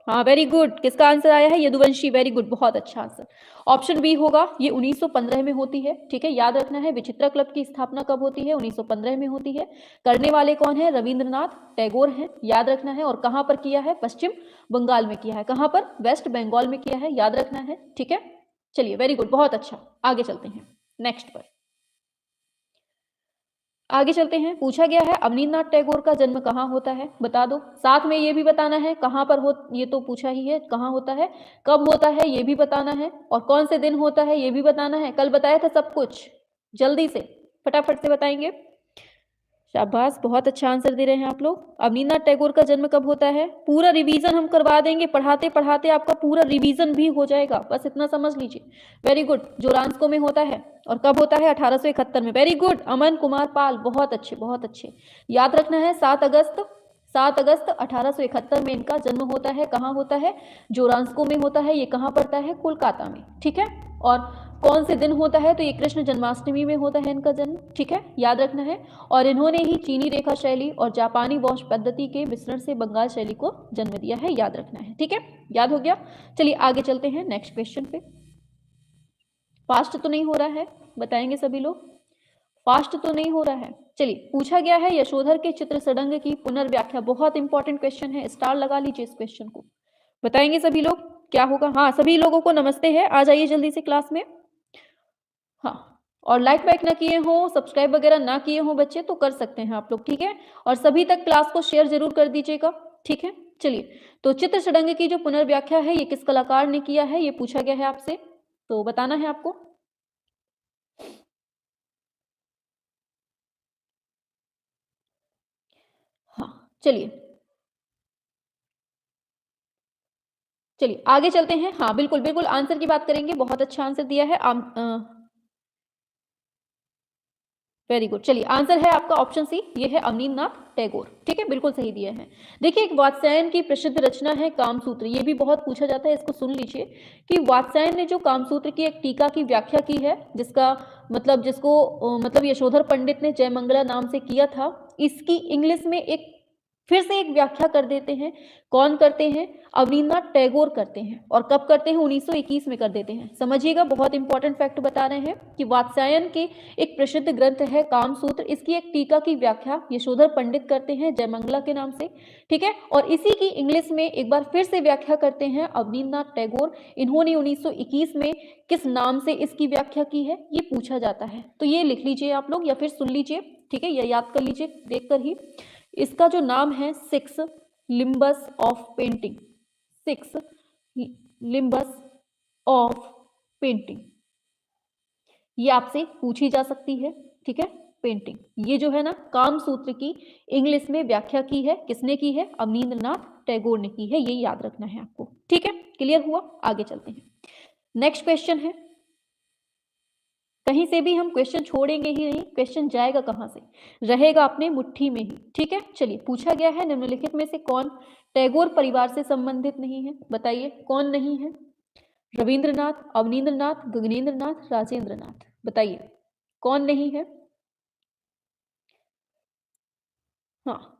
हाँ वेरी गुड, किसका आंसर आया है? यदुवंशी, वेरी गुड, बहुत अच्छा आंसर। ऑप्शन बी होगा, ये 1915 में होती है। ठीक है, याद रखना है विचित्रा क्लब की स्थापना कब होती है, 1915 में होती है। करने वाले कौन है? रविंद्रनाथ टैगोर हैं, याद रखना है। और कहाँ पर किया है? पश्चिम बंगाल में किया है। कहाँ पर? वेस्ट बंगाल में किया है, याद रखना है। ठीक है, चलिए वेरी गुड, बहुत अच्छा। आगे चलते हैं नेक्स्ट पर। आगे चलते हैं, पूछा गया है अवनींद्रनाथ टैगोर का जन्म कहाँ होता है, बता दो। साथ में ये भी बताना है कहाँ पर हो, ये तो पूछा ही है कहाँ होता है, कब होता है ये भी बताना है, और कौन से दिन होता है ये भी बताना है। कल बताया था सब कुछ, जल्दी से फटाफट से बताएंगे। शाबाश, बहुत अच्छा आंसर दे रहे हैं आप लोग। अवनींद्रनाथ टैगोर का जन्म कब होता है? पूरा रिवीजन हम करवा देंगे, पढ़ाते पढ़ाते आपका पूरा रिवीजन भी हो जाएगा, बस इतना समझ लीजिए। वेरी गुड, जोरांस्को में होता है। और कब होता है? 1871 में। वेरी गुड, अमन कुमार पाल, बहुत अच्छे बहुत अच्छे। याद रखना है 7 अगस्त 1871 में इनका जन्म होता है। कहाँ होता है? जोरांस्को में होता है। ये कहाँ पड़ता है? कोलकाता में। ठीक है, और कौन से दिन होता है? तो ये कृष्ण जन्माष्टमी में होता है इनका जन्म। ठीक है, याद रखना है। और इन्होंने ही चीनी रेखा शैली और जापानी वॉश पद्धति के मिश्रण से बंगाल शैली को जन्म दिया है, याद रखना है। ठीक है, याद हो गया। चलिए आगे चलते हैं नेक्स्ट क्वेश्चन पे। फास्ट तो नहीं हो रहा है, बताएंगे सभी लोग। फास्ट तो नहीं हो रहा है। चलिए, पूछा गया है यशोधर के चित्र सडंग की पुनर्व्याख्या, बहुत इंपॉर्टेंट क्वेश्चन है, स्टार लगा लीजिए इस क्वेश्चन को। बताएंगे सभी लोग क्या होगा? हाँ सभी लोगों को नमस्ते है, आ जाइए जल्दी से क्लास में। हाँ, और लाइक वाइक ना किए हो, सब्सक्राइब वगैरह ना किए हो बच्चे तो कर सकते हैं आप लोग। ठीक है, और सभी तक क्लास को शेयर जरूर कर दीजिएगा। ठीक है, चलिए, तो चित्र षडंग की जो पुनर्व्याख्या है ये किस कलाकार ने किया है, ये पूछा गया है आपसे, तो बताना है आपको। हाँ चलिए, चलिए आगे चलते हैं। हाँ बिल्कुल बिल्कुल, आंसर की बात करेंगे, बहुत अच्छा आंसर दिया है। वेरी गुड, चलिए आंसर है आपका ऑप्शन सी, ये है अवनींद्रनाथ टैगोर। ठीक है, बिल्कुल सही दिया है। देखिए, एक वात्स्यायन की प्रसिद्ध रचना है कामसूत्र, ये भी बहुत पूछा जाता है, इसको सुन लीजिए कि वात्स्यायन ने जो कामसूत्र की एक टीका की व्याख्या की है, जिसका मतलब जिसको मतलब यशोधर पंडित ने जयमंगला नाम से किया था, इसकी इंग्लिश में एक फिर से एक व्याख्या कर देते हैं। कौन करते हैं? अवनींद्रनाथ टैगोर करते हैं। और कब करते हैं? 1921 में कर देते हैं। समझिएगा, बहुत इंपॉर्टेंट फैक्ट बता रहे हैं कि वात्स्यायन के एक प्रसिद्ध ग्रंथ है कामसूत्र, इसकी एक टीका की व्याख्या यशोधर पंडित करते हैं जयमंगला के नाम से। ठीक है, और इसी की इंग्लिश में एक बार फिर से व्याख्या करते हैं अवनींद्रनाथ टैगोर। इन्होंने 1921 में किस नाम से इसकी व्याख्या की है, ये पूछा जाता है। तो ये लिख लीजिए आप लोग या फिर सुन लीजिए। ठीक है, या याद कर लीजिए देखकर ही। इसका जो नाम है, six limbs of painting, six limbs of painting, ये आपसे पूछी जा सकती है। ठीक है, पेंटिंग, ये जो है ना कामसूत्र की इंग्लिश में व्याख्या की है, किसने की है? अवनींद्रनाथ टैगोर ने की है, ये याद रखना है आपको। ठीक है, क्लियर हुआ? आगे चलते हैं, नेक्स्ट क्वेश्चन है। कहीं से भी हम क्वेश्चन छोड़ेंगे ही नहीं, क्वेश्चन जाएगा कहाँ से? रहेगा अपने मुट्ठी में ही। ठीक है, चलिए, पूछा गया है निम्नलिखित में से कौन टैगोर परिवार से संबंधित नहीं है, बताइए कौन नहीं है? रविंद्रनाथ, अवनींद्रनाथ, गगनेंद्रनाथ, राजेंद्रनाथ, बताइए कौन नहीं है? हाँ,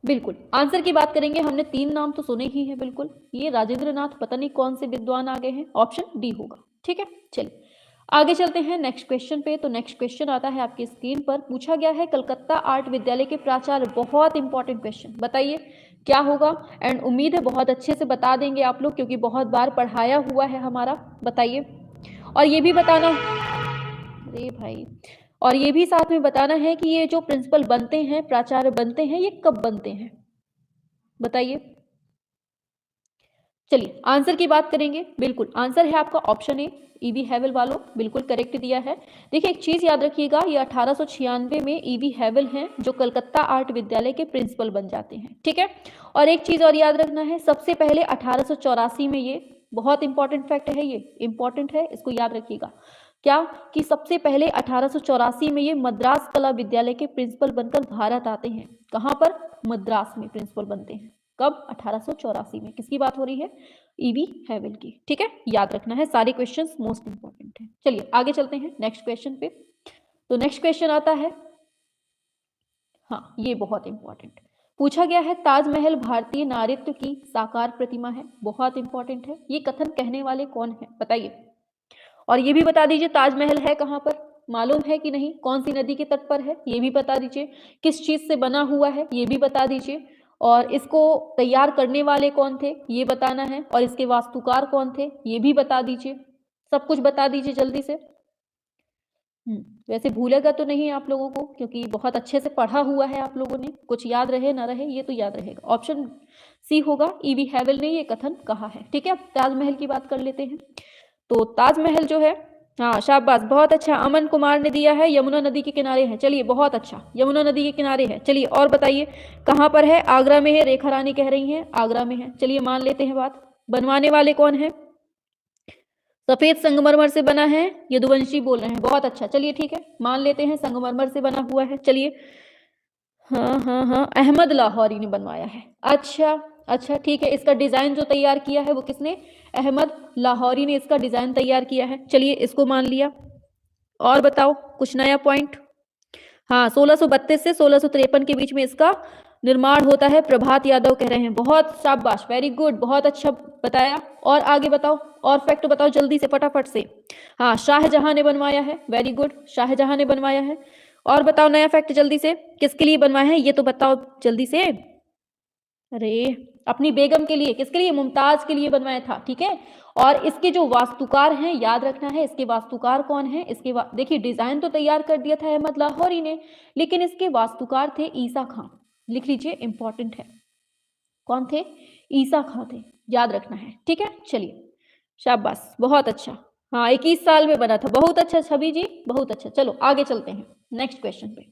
बिल्कुल आंसर की बात करेंगे, हमने 3 नाम तो सुने ही हैं बिल्कुल। ये राजेंद्रनाथ पता नहीं कौन से विद्वान आ गए हैं, ऑप्शन डी होगा। ठीक है, चलिए आगे चलते हैं नेक्स्ट क्वेश्चन पे। तो नेक्स्ट क्वेश्चन आता है आपकी स्क्रीन पर, पूछा गया है कलकत्ता आर्ट विद्यालय के प्राचार्य, बहुत इंपॉर्टेंट क्वेश्चन, बताइए क्या होगा? एंड उम्मीद है बहुत अच्छे से बता देंगे आप लोग, क्योंकि बहुत बार पढ़ाया हुआ है हमारा, बताइए। और ये भी बताना, अरे भाई, और ये भी साथ में बताना है कि ये जो प्रिंसिपल बनते हैं, प्राचार्य बनते हैं, ये कब बनते हैं, बताइए। चलिए आंसर की बात करेंगे, बिल्कुल आंसर है आपका ऑप्शन ए, ईवी हैवल वालों, बिल्कुल करेक्ट दिया है। देखिए एक चीज याद रखिएगा, ये 1896 में ईवी हैवल हैं जो कलकत्ता आर्ट विद्यालय के प्रिंसिपल बन जाते हैं, ठीक है। और एक चीज और याद रखना है, सबसे पहले 1884 में, ये बहुत इंपॉर्टेंट फैक्ट है, ये इंपॉर्टेंट है, इसको याद रखिएगा, क्या कि सबसे पहले 1884 में ये मद्रास कला विद्यालय के प्रिंसिपल बनकर भारत आते हैं। कहाँ पर? मद्रास में प्रिंसिपल बनते हैं। कब? 1884 में। किसकी बात हो रही है? ईवी हैवल की, ठीक है, याद रखना है, सारे क्वेश्चंस मोस्ट इंपॉर्टेंट हैं। चलिए आगे चलते हैं नेक्स्ट क्वेश्चन पे। तो नेक्स्ट क्वेश्चन आता है, हाँ ये बहुत इंपॉर्टेंट पूछा गया है, ताजमहल भारतीय नारीत्व की साकार प्रतिमा है, बहुत इंपॉर्टेंट है, ये कथन कहने वाले कौन है, बताइए। और ये भी बता दीजिए ताजमहल है कहाँ पर, मालूम है कि नहीं, कौन सी नदी के तट पर है, ये भी बता दीजिए, किस चीज से बना हुआ है, ये भी बता दीजिए, और इसको तैयार करने वाले कौन थे, ये बताना है, और इसके वास्तुकार कौन थे, ये भी बता दीजिए, सब कुछ बता दीजिए जल्दी से। वैसे भूलेगा तो नहीं आप लोगों को, क्योंकि बहुत अच्छे से पढ़ा हुआ है आप लोगों ने, कुछ याद रहे ना रहे ये तो याद रहेगा। ऑप्शन सी होगा, ईवी हैवल ने ये कथन कहा है, ठीक है। अब ताजमहल की बात कर लेते हैं। तो ताजमहल जो है, हाँ शाबाश, बहुत अच्छा, अमन कुमार ने दिया है, यमुना नदी के किनारे है, चलिए बहुत अच्छा, यमुना नदी के किनारे है। चलिए और बताइए कहाँ पर है? आगरा में है, रेखा रानी कह रही हैं आगरा में है, चलिए मान लेते हैं बात। बनवाने वाले कौन है? सफेद संगमरमर से बना है, यदुवंशी बोल रहे हैं, बहुत अच्छा, चलिए ठीक है, मान लेते हैं संगमरमर से बना हुआ है। चलिए हाँ हाँ हाँ, अहमद लाहौरी ने बनवाया है, अच्छा अच्छा ठीक है। इसका डिजाइन जो तैयार किया है वो किसने? अहमद लाहौरी ने इसका डिजाइन तैयार किया है, चलिए इसको मान लिया। और बताओ कुछ नया पॉइंट। हाँ 1632 से 1653 के बीच में इसका निर्माण होता है, प्रभात यादव कह रहे हैं, बहुत शाबाश, वेरी गुड, बहुत अच्छा बताया। और आगे बताओ, और फैक्ट बताओ जल्दी से फटाफट से। हाँ शाहजहां ने बनवाया है, वेरी गुड, शाहजहां ने बनवाया है। और बताओ नया फैक्ट जल्दी से, किसके लिए बनवाया है ये तो बताओ जल्दी से। अरे अपनी बेगम के लिए, किसके लिए? मुमताज के लिए बनवाया था, ठीक है। और इसके जो वास्तुकार हैं, याद रखना है इसके वास्तुकार कौन है, इसके देखिए डिजाइन तो तैयार कर दिया था अहमद लाहौरी ने, लेकिन इसके वास्तुकार थे ईसा खां, लिख लीजिए इंपॉर्टेंट है, कौन थे? ईसा खां थे, याद रखना है, ठीक है। चलिए शाबाश, बहुत अच्छा, हाँ 21 साल में बना था, बहुत अच्छा छवि जी, बहुत अच्छा। चलो आगे चलते हैं नेक्स्ट क्वेश्चन पे,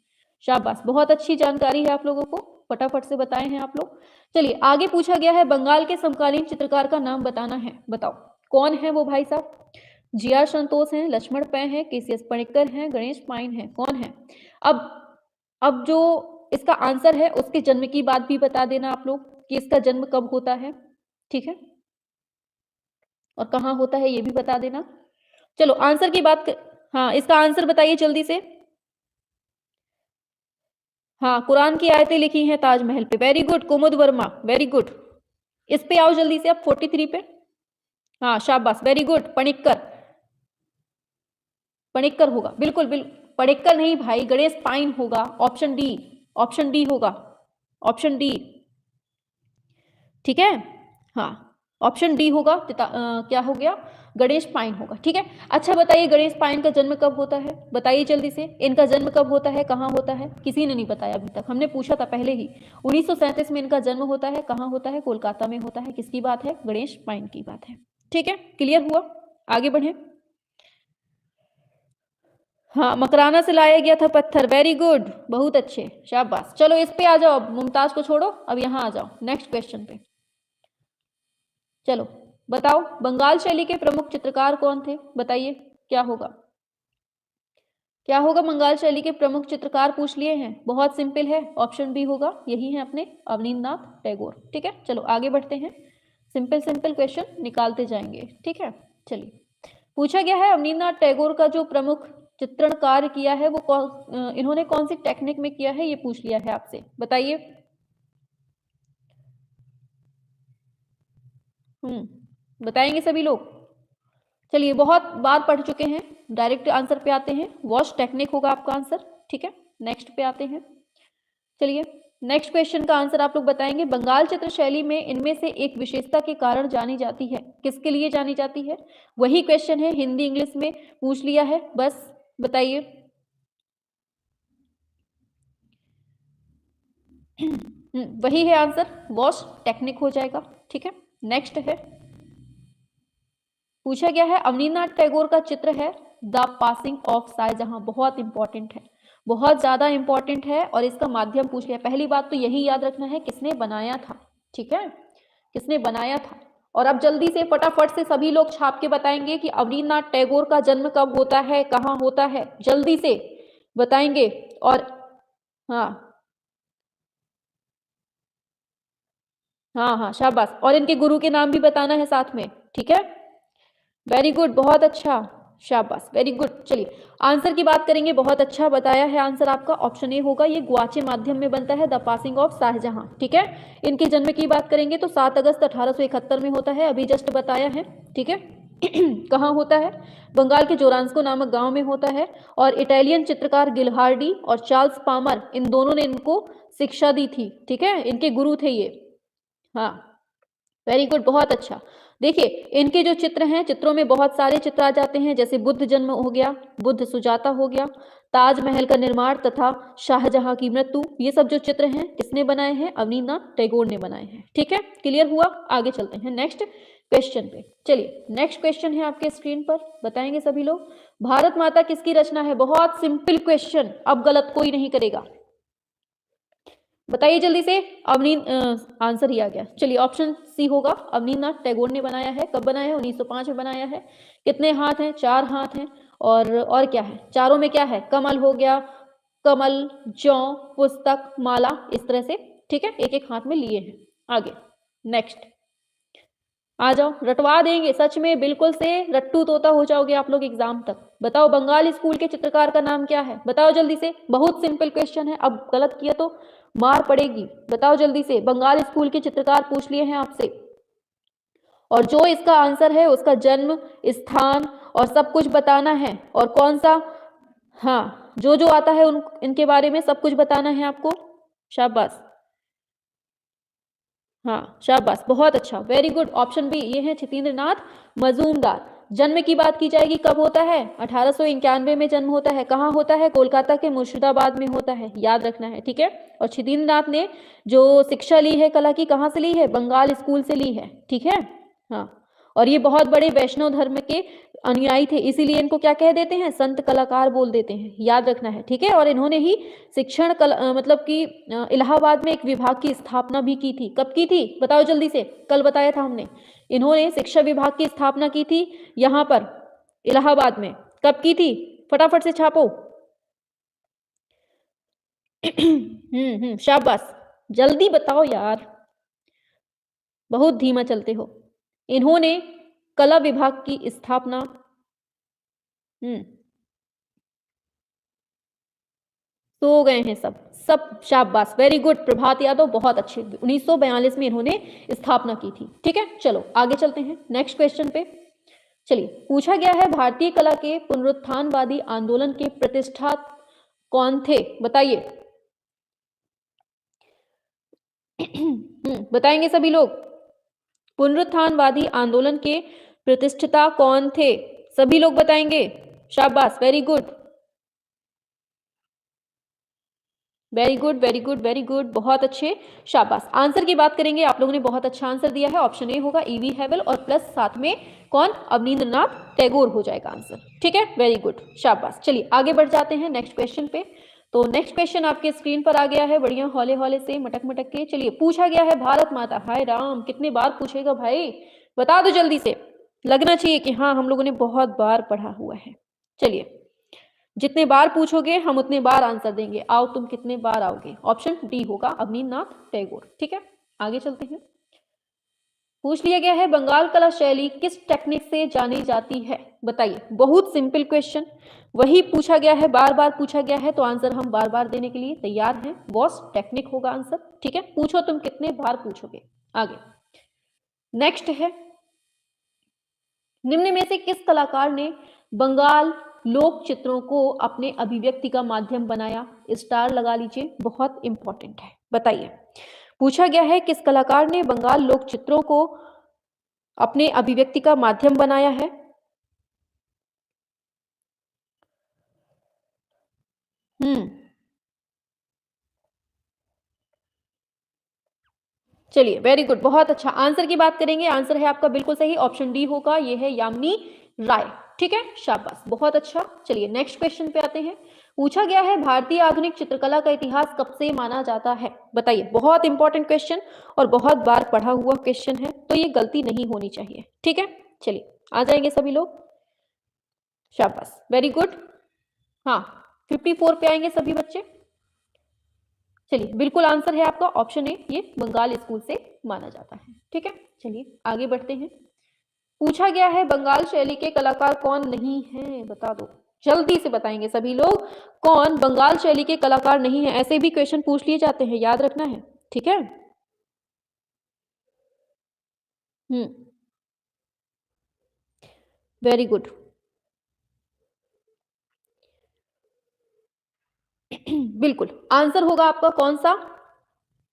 शाबाश, बहुत अच्छी जानकारी है आप लोगों को, फटाफट से बताए हैं आप लोग। चलिए आगे पूछा गया है, बंगाल के समकालीन चित्रकार का नाम बताना है, बताओ कौन है वो भाई साहब? जी.आर. संतोष हैं, लक्ष्मण पै हैं, के.सी.एस. पणिक्कर हैं, गणेश पाइन हैं, कौन है? अब जो इसका आंसर है उसके जन्म की बात भी बता देना आप लोग, कि इसका जन्म कब होता है, ठीक है, और कहाँ होता है ये भी बता देना। चलो आंसर की बात हाँ इसका आंसर बताइए जल्दी से। हाँ कुरान की आयतें लिखी हैं ताजमहल पे, very good Kumud Verma, very good. इस पे आओ जल्दी से, अब 43 पे। हाँ शाबाश, वेरी गुड, पणिक्कर, पणिक्कर होगा, बिल्कुल बिल्कुल, पणिक्कर नहीं भाई, गणेश पाइन होगा, ऑप्शन डी, ऑप्शन डी होगा, ऑप्शन डी, ठीक है। हाँ ऑप्शन डी होगा, क्या हो गया? गणेश पाइन होगा, ठीक है। अच्छा बताइए गणेश पाइन का जन्म कब होता है, बताइए जल्दी से, इनका जन्म कब होता है, कहाँ होता है? किसी ने नहीं बताया अभी तक, हमने पूछा था पहले ही, 1937 में इनका जन्म होता है, कहाँ होता है? कोलकाता में होता है। किसकी बात है? गणेश पाइन की बात है, ठीक है, क्लियर हुआ, आगे बढ़े। हाँ मकराना से लाया गया था पत्थर, वेरी गुड, बहुत अच्छे, शाबाश। चलो इस पे आ जाओ, अब मुमताज को छोड़ो, अब यहाँ आ जाओ नेक्स्ट क्वेश्चन पे। चलो बताओ बंगाल शैली के प्रमुख चित्रकार कौन थे, बताइए क्या होगा? क्या होगा? बंगाल शैली के प्रमुख चित्रकार पूछ लिए हैं। बहुत सिंपल है, ऑप्शन बी होगा, यही है अपने अवनींद्रनाथ टैगोर। ठीक है, चलो आगे बढ़ते हैं, सिंपल सिंपल क्वेश्चन निकालते जाएंगे। ठीक है, चलिए पूछा गया है अवनींद्रनाथ टैगोर का जो प्रमुख चित्रण कार्य किया है वो इन्होंने कौन सी टेक्निक में किया है, ये पूछ लिया है आपसे, बताइए। बताएंगे सभी लोग? चलिए, बहुत बार पढ़ चुके हैं, डायरेक्ट आंसर पे आते हैं। वॉश टेक्निक होगा आपका आंसर। ठीक है, नेक्स्ट पे आते हैं। चलिए, नेक्स्ट क्वेश्चन का आंसर आप लोग बताएंगे। बंगाल चित्र शैली में इनमें से एक विशेषता के कारण जानी जाती है, किसके लिए जानी जाती है? वही क्वेश्चन है, हिंदी इंग्लिश में पूछ लिया है, बस बताइए। वही है आंसर, वॉश टेक्निक हो जाएगा। ठीक है, नेक्स्ट है, पूछा गया है अवनींद्रनाथ टैगोर का चित्र है द पासिंग ऑफ शाहजहां। बहुत इंपॉर्टेंट है, बहुत ज्यादा इंपॉर्टेंट है, और इसका माध्यम पूछ लिया। पहली बात तो यही याद रखना है, किसने बनाया था। ठीक है, किसने बनाया था। और अब जल्दी से फटाफट से सभी लोग छाप के बताएंगे कि अवनींद्रनाथ टैगोर का जन्म कब होता है, कहाँ होता है, जल्दी से बताएंगे। और हाँ हाँ हाँ, शाबाश, और इनके गुरु के नाम भी बताना है साथ में। ठीक है, वेरी गुड, बहुत अच्छा, शाबाश, वेरी गुड। चलिए, आंसर की बात करेंगे, बहुत अच्छा बताया है आंसर आपका, ऑप्शन ए होगा, ये गुआचे माध्यम में बनता है, द पासिंग ऑफ शाहजहां। ठीक है, इनके जन्म की बात करेंगे तो 7 अगस्त 1871 में होता है, अभी जस्ट बताया है। ठीक है, कहाँ होता है? बंगाल के जोरांस्को नामक गांव में होता है, और इटालियन चित्रकार गिलहार्डी और चार्ल्स पामर, इन दोनों ने इनको शिक्षा दी थी। ठीक है, इनके गुरु थे ये। हाँ, वेरी गुड, बहुत अच्छा। देखिए, इनके जो चित्र हैं, चित्रों में बहुत सारे चित्र आ जाते हैं, जैसे बुद्ध जन्म हो गया, बुद्ध सुजाता हो गया, ताजमहल का निर्माण तथा शाहजहां की मृत्यु, ये सब जो चित्र हैं किसने बनाए हैं? अवनींद्रनाथ टैगोर ने बनाए हैं। ठीक है, क्लियर हुआ? आगे चलते हैं नेक्स्ट क्वेश्चन पे। चलिए, नेक्स्ट क्वेश्चन है आपके स्क्रीन पर, बताएंगे सभी लोग। भारत माता किसकी रचना है? बहुत सिंपल क्वेश्चन, अब गलत कोई नहीं करेगा, बताइए जल्दी से। आंसर ही आ गया। चलिए, ऑप्शन सी होगा, अवनींद्रनाथ टैगोर ने बनाया है। कब बनाया है? 1905 में बनाया है। कितने हाथ हैं? 4 हाथ हैं। और क्या है? चारों में क्या है? कमल हो गया, कमल, जौ, पुस्तक, माला, इस तरह से। ठीक है, एक एक हाथ में लिए हैं। आगे नेक्स्ट आ जाओ, रटवा देंगे सच में, बिल्कुल से रट्टू तोता हो जाओगे आप लोग एग्जाम तक। बताओ, बंगाल स्कूल के चित्रकार का नाम क्या है? बताओ जल्दी से, बहुत सिंपल क्वेश्चन है, अब गलत किया तो मार पड़ेगी। बताओ जल्दी से, बंगाल स्कूल के चित्रकार पूछ लिए हैं आपसे, और जो इसका आंसर है उसका जन्म स्थान और सब कुछ बताना है, और कौन सा, हाँ, जो जो आता है इनके बारे में सब कुछ बताना है आपको। शाबाश, हाँ शाबाश, बहुत अच्छा, वेरी गुड, ऑप्शन बी, ये है छितेंद्रनाथ मजूमदार। जन्म की बात की जाएगी, कब होता है? 1891 में जन्म होता है। कहाँ होता है? कोलकाता के मुर्शिदाबाद में होता है, याद रखना है। ठीक है, और छितेंद्रनाथ ने जो शिक्षा ली है कला की, कहाँ से ली है? बंगाल स्कूल से ली है। ठीक है, हाँ, और ये बहुत बड़े वैष्णव धर्म के अनुयायी थे, इसीलिए इनको क्या कह देते हैं? संत कलाकार बोल देते हैं, याद रखना है। ठीक है, और इन्होंने ही शिक्षण मतलब कि इलाहाबाद में एक विभाग की स्थापना भी की थी। कब की थी? बताओ जल्दी से, कल बताया था हमने। इन्होंने शिक्षा विभाग की स्थापना की थी यहाँ पर इलाहाबाद में। कब की थी? फटाफट से छापो। शाबाश, जल्दी बताओ यार, बहुत धीमा चलते हो। इन्होंने कला विभाग की स्थापना सो गए हैं सब सब, शाबाश, वेरी गुड, प्रभात यादव, बहुत अच्छे। 1942 में इन्होंने स्थापना की थी। ठीक है, चलो आगे चलते हैं नेक्स्ट क्वेश्चन पे। चलिए, पूछा गया है भारतीय कला के पुनरुत्थानवादी आंदोलन के प्रतिष्ठा कौन थे? बताइए। बताएंगे सभी लोग, पुनरुत्थानवादी आंदोलन के प्रतिष्ठिता कौन थे? सभी लोग बताएंगे, शाबाश, very good, very good, very good, very good, बहुत अच्छे, शाबाश। आंसर की बात करेंगे, आप लोगों ने बहुत अच्छा आंसर दिया है, ऑप्शन ए होगा, ईवी हैवल, और प्लस साथ में कौन? अवनींद्रनाथ टैगोर हो जाएगा आंसर। ठीक है, वेरी गुड, शाबाश। चलिए आगे बढ़ जाते हैं नेक्स्ट क्वेश्चन पे। तो नेक्स्ट क्वेश्चन आपके स्क्रीन पर आ गया है, बढ़िया हौले हौले से, मटक मटक के। चलिए, पूछा गया है भारत माता, हाय राम, कितने बार पूछेगा भाई, बता दो जल्दी से, लगना चाहिए कि हाँ हम लोगों ने बहुत बार पढ़ा हुआ है। चलिए, जितने बार पूछोगे हम उतने बार आंसर देंगे। आओ तुम कितने बार आओगे? ऑप्शन डी होगा, अवनींद्रनाथ टैगोर। ठीक है, आगे चलते हैं। पूछ लिया गया है बंगाल कला शैली किस टेक्निक से जानी जाती है? बताइए। बहुत सिंपल क्वेश्चन, वही पूछा गया है, बार बार पूछा गया है, तो आंसर हम बार बार देने के लिए तैयार हैं। वॉस टेक्निक होगा आंसर। ठीक है, पूछो तुम कितने बार पूछोगे। आगे नेक्स्ट है, निम्न में से किस कलाकार ने बंगाल लोक चित्रों को अपने अभिव्यक्ति का माध्यम बनाया? स्टार लगा लीजिए, बहुत इंपॉर्टेंट है। बताइए, पूछा गया है किस कलाकार ने बंगाल लोक चित्रों को अपने अभिव्यक्ति का माध्यम बनाया है? चलिए, वेरी गुड, बहुत अच्छा। आंसर की बात करेंगे, आंसर है आपका बिल्कुल सही, ऑप्शन डी होगा, ये है यामिनी राय। ठीक है, शाबाश, बहुत अच्छा। चलिए नेक्स्ट क्वेश्चन पे आते हैं। पूछा गया है भारतीय आधुनिक चित्रकला का इतिहास कब से माना जाता है? बताइए, बहुत इंपॉर्टेंट क्वेश्चन और बहुत बार पढ़ा हुआ क्वेश्चन है, तो ये गलती नहीं होनी चाहिए। ठीक है, चलिए आ जाएंगे सभी लोग, शाबाश, वेरी गुड। हाँ, 54 पे आएंगे सभी बच्चे। चलिए, बिल्कुल आंसर है आपका ऑप्शन ए, ये बंगाल स्कूल से माना जाता है। ठीक है, चलिए आगे बढ़ते हैं। पूछा गया है बंगाल शैली के कलाकार कौन नहीं है? बता दो, जल्दी से बताएंगे सभी लोग, कौन बंगाल शैली के कलाकार नहीं है? ऐसे भी क्वेश्चन पूछ लिए जाते हैं, याद रखना है। ठीक है, वेरी गुड। बिल्कुल आंसर होगा आपका कौन सा?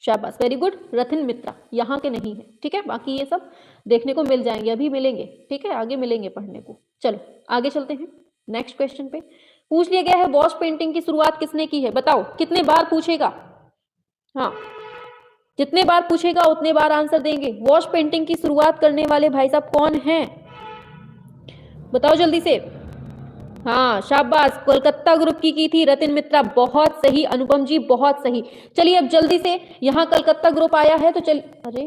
शाबाश, वेरी गुड, रथिन मित्रा यहाँ के नहीं है। ठीक है, बाकी ये सब देखने को मिल जाएंगे, अभी मिलेंगे। ठीक है, आगे मिलेंगे पढ़ने को। चलो आगे चलते हैं नेक्स्ट क्वेश्चन पे। पूछ लिया गया है वॉश पेंटिंग की शुरुआत किसने की है? बताओ, कितने बार पूछेगा? हाँ, जितने बार पूछेगा उतने बार आंसर देंगे। वॉश पेंटिंग की शुरुआत करने वाले भाई साहब कौन हैं? बताओ जल्दी से। हाँ, शाबाश, कोलकाता ग्रुप की थी रतिन मित्रा, बहुत सही अनुपम जी, बहुत सही। चलिए अब जल्दी से, यहाँ कलकत्ता ग्रुप आया है तो अरे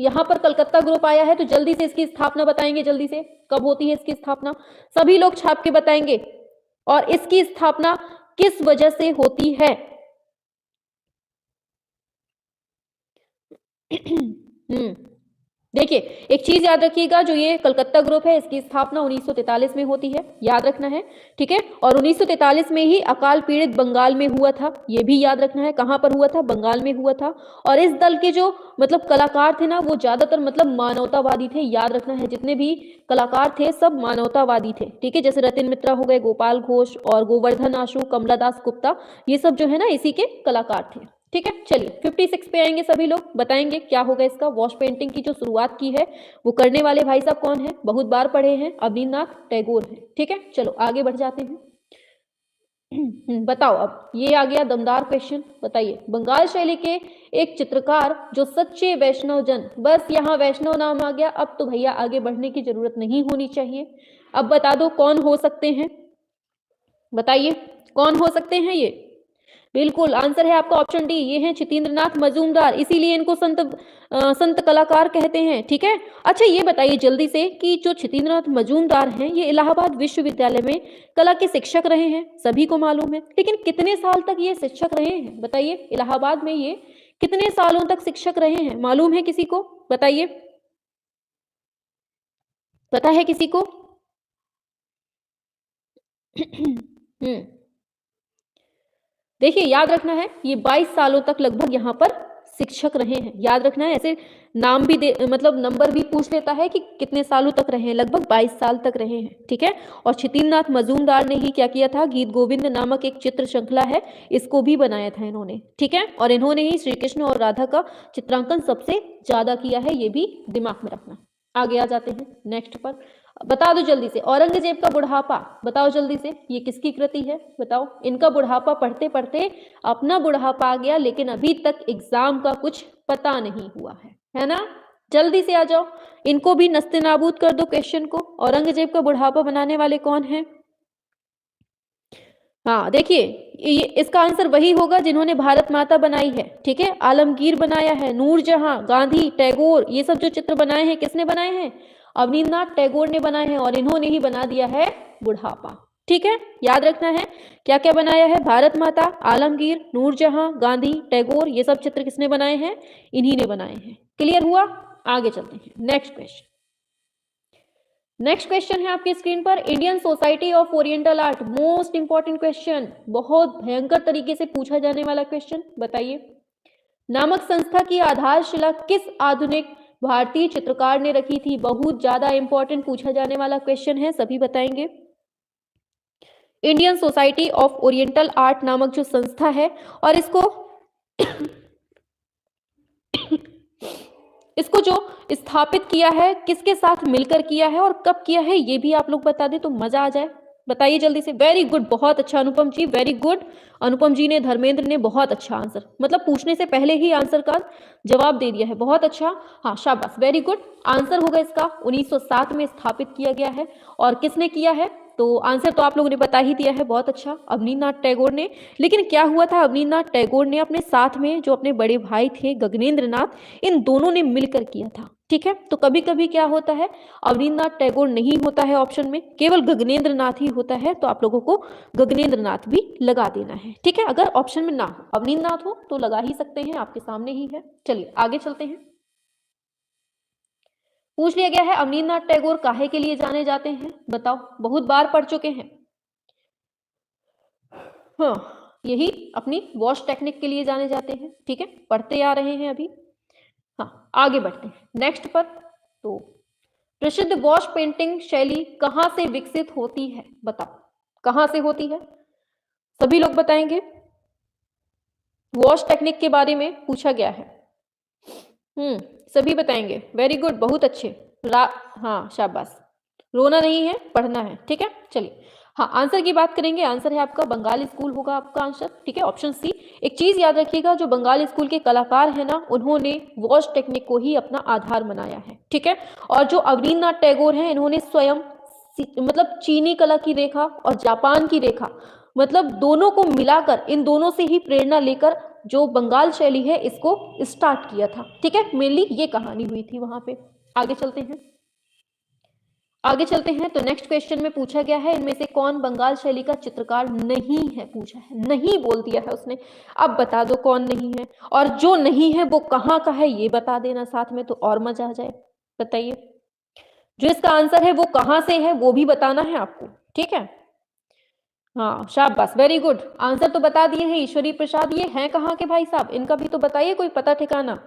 यहाँ पर कलकत्ता ग्रुप आया है तो जल्दी से इसकी स्थापना बताएंगे, जल्दी से कब होती है इसकी स्थापना? सभी लोग छाप के बताएंगे, और इसकी स्थापना किस वजह से होती है? देखिए, एक चीज याद रखिएगा, जो ये कलकत्ता ग्रुप है इसकी स्थापना 1943 में होती है, याद रखना है। ठीक है, और 1943 में ही अकाल पीड़ित बंगाल में हुआ था, ये भी याद रखना है। कहां पर हुआ था? बंगाल में हुआ था। और इस दल के जो मतलब कलाकार थे ना, वो ज्यादातर मतलब मानवतावादी थे, याद रखना है। जितने भी कलाकार थे सब मानवतावादी थे। ठीक है, जैसे रतिन मित्रा हो गए, गोपाल घोष और गोवर्धन आशु, कमला दास गुप्ता, ये सब जो है ना इसी के कलाकार थे। ठीक है, चलिए 56 पे आएंगे सभी लोग, बताएंगे क्या होगा इसका। वॉश पेंटिंग की जो शुरुआत की है वो करने वाले भाई साहब कौन है? बहुत बार पढ़े हैं, अवनींद्रनाथ टैगोर है। ठीक है, चलो आगे बढ़ जाते हैं। बताओ, अब ये आ गया दमदार क्वेश्चन। बताइए, बंगाल शैली के एक चित्रकार जो सच्चे वैष्णव जन, बस यहाँ वैष्णव नाम आ गया, अब तो भैया आगे बढ़ने की जरूरत नहीं होनी चाहिए। अब बता दो कौन हो सकते हैं, बताइए कौन हो सकते हैं ये? बिल्कुल आंसर है आपका ऑप्शन डी, ये हैं चितेंद्रनाथ मजूमदार, इसीलिए इनको संत कलाकार कहते हैं। ठीक है, अच्छा ये बताइए जल्दी से कि जो चितेंद्रनाथ मजूमदार हैं ये इलाहाबाद विश्वविद्यालय में कला के शिक्षक रहे हैं, सभी को मालूम है, लेकिन कितने साल तक ये शिक्षक रहे हैं? बताइए, इलाहाबाद में ये कितने सालों तक शिक्षक रहे हैं? मालूम है किसी को? बताइए, पता है किसी को? देखिए, याद रखना है, ये 22 सालों तक लगभग यहाँ पर शिक्षक रहे हैं, याद रखना है। ऐसे नाम भी दे, मतलब नंबर भी पूछ लेता है कि कितने सालों तक रहे हैं, लगभग 22 साल तक रहे हैं। ठीक है, और चितेंद्रनाथ मजूमदार ने ही क्या किया था, गीत गोविंद नामक एक चित्र श्रृंखला है, इसको भी बनाया था इन्होंने। ठीक है, और इन्होंने ही श्री कृष्ण और राधा का चित्रांकन सबसे ज्यादा किया है, ये भी दिमाग में रखना। आगे आ जाते हैं नेक्स्ट पर। बता दो जल्दी से, औरंगजेब का बुढ़ापा, बताओ जल्दी से, ये किसकी कृति है? बताओ, इनका बुढ़ापा पढ़ते पढ़ते अपना बुढ़ापा आ गया, लेकिन अभी तक एग्जाम का कुछ पता नहीं हुआ है ना? जल्दी से आ जाओ, इनको भी नस्ते नाबूद कर दो क्वेश्चन को। औरंगजेब का बुढ़ापा बनाने वाले कौन है? हाँ देखिए, ये इसका आंसर वही होगा जिन्होंने भारत माता बनाई है। ठीक है, आलमगीर बनाया है, नूरजहां, गांधी, टैगोर, ये सब जो चित्र बनाए हैं किसने बनाए हैं? अवनींद्रनाथ टैगोर ने बनाए हैं, और इन्होंने ही बना दिया है बुढ़ापा। ठीक है, याद रखना है क्या क्या बनाया है। भारत माता, आलमगीर, नूरजहां, गांधी, टैगोर, ये सब चित्र किसने बनाए हैं? इन्हीं ने बनाए हैं। क्लियर हुआ? आगे चलते हैं। Next question. नेक्स्ट क्वेश्चन है आपकी स्क्रीन पर, Indian society of oriental art. Most important question, बहुत भयंकर तरीके से पूछा जाने वाला क्वेश्चन। बताइए, नामक संस्था की आधारशिला किस आधुनिक भारतीय चित्रकार ने रखी थी? बहुत ज्यादा इंपॉर्टेंट पूछा जाने वाला क्वेश्चन है, सभी बताएंगे। Indian society of oriental art नामक जो संस्था है, और इसको जो स्थापित किया है, किसके साथ मिलकर किया है और कब किया है, ये भी आप लोग बता दें तो मजा आ जाए। बताइए जल्दी से। वेरी गुड, बहुत अच्छा अनुपम जी, वेरी गुड। अनुपम जी ने, धर्मेंद्र ने बहुत अच्छा आंसर, मतलब पूछने से पहले ही आंसर का जवाब दे दिया है। बहुत अच्छा, हाँ शाबाश, वेरी गुड। आंसर होगा इसका 1907 में स्थापित किया गया है। और किसने किया है? तो आंसर तो आप लोगों ने बता ही दिया है, बहुत अच्छा, अवनींद्रनाथ टैगोर ने। लेकिन क्या हुआ था, अवनींद्रनाथ टैगोर ने अपने साथ में जो अपने बड़े भाई थे गगनेंद्रनाथ, इन दोनों ने मिलकर किया था। ठीक है, तो कभी कभी क्या होता है, अवनींद्रनाथ टैगोर नहीं होता है ऑप्शन में, केवल गगनेंद्रनाथ ही होता है, तो आप लोगों को गगनेंद्रनाथ भी लगा देना है। ठीक है, अगर ऑप्शन में ना हो, अवनींद्रनाथ हो तो लगा ही सकते हैं, आपके सामने ही है। चलिए आगे चलते हैं। पूछ लिया गया है, अवनींद्रनाथ टैगोर काहे के लिए जाने जाते हैं? बताओ, बहुत बार पढ़ चुके हैं। हाँ, यही अपनी वॉश टेक्निक के लिए जाने जाते हैं। ठीक है, पढ़ते आ रहे हैं अभी। हाँ, आगे बढ़ते हैं नेक्स्ट पर। तो प्रसिद्ध वॉश पेंटिंग शैली कहां से विकसित होती है? बताओ, कहां से होती है? सभी लोग बताएंगे। वॉश टेक्निक के बारे में पूछा गया है। सभी बताएंगे, वेरी गुड, बहुत अच्छे। हाँ शाबाश, रोना नहीं है, पढ़ना है। ठीक है, चलिए। हाँ, आंसर की बात करेंगे, आंसर है आपका बंगाल स्कूल होगा आपका आंसर। ठीक है, ऑप्शन सी। एक चीज याद रखिएगा, जो बंगाल स्कूल के कलाकार है ना, उन्होंने वॉश टेक्निक को ही अपना आधार बनाया है। ठीक है, और जो अवनींद्रनाथ टैगोर हैं, इन्होंने स्वयं मतलब चीनी कला की रेखा और जापान की रेखा, मतलब दोनों को मिलाकर, इन दोनों से ही प्रेरणा लेकर जो बंगाल शैली है इसको स्टार्ट किया था। ठीक है, मेनली ये कहानी हुई थी वहां पे। आगे चलते हैं, आगे चलते हैं। तो नेक्स्ट क्वेश्चन में पूछा गया है, इनमें से कौन बंगाल शैली का चित्रकार नहीं है? पूछा है, नहीं बोल दिया है उसने। अब बता दो कौन नहीं है, और जो नहीं है वो कहाँ का है ये बता देना साथ में, तो और मजा आ जाए। बताइए, जो इसका आंसर है वो कहाँ से है वो भी बताना है आपको। ठीक है, हाँ शाबाश, वेरी गुड। आंसर तो बता दिए हैं, ईश्वरी प्रसाद। ये हैं कहाँ के भाई साहब, इनका भी तो बताइए कोई पता ठिकाना।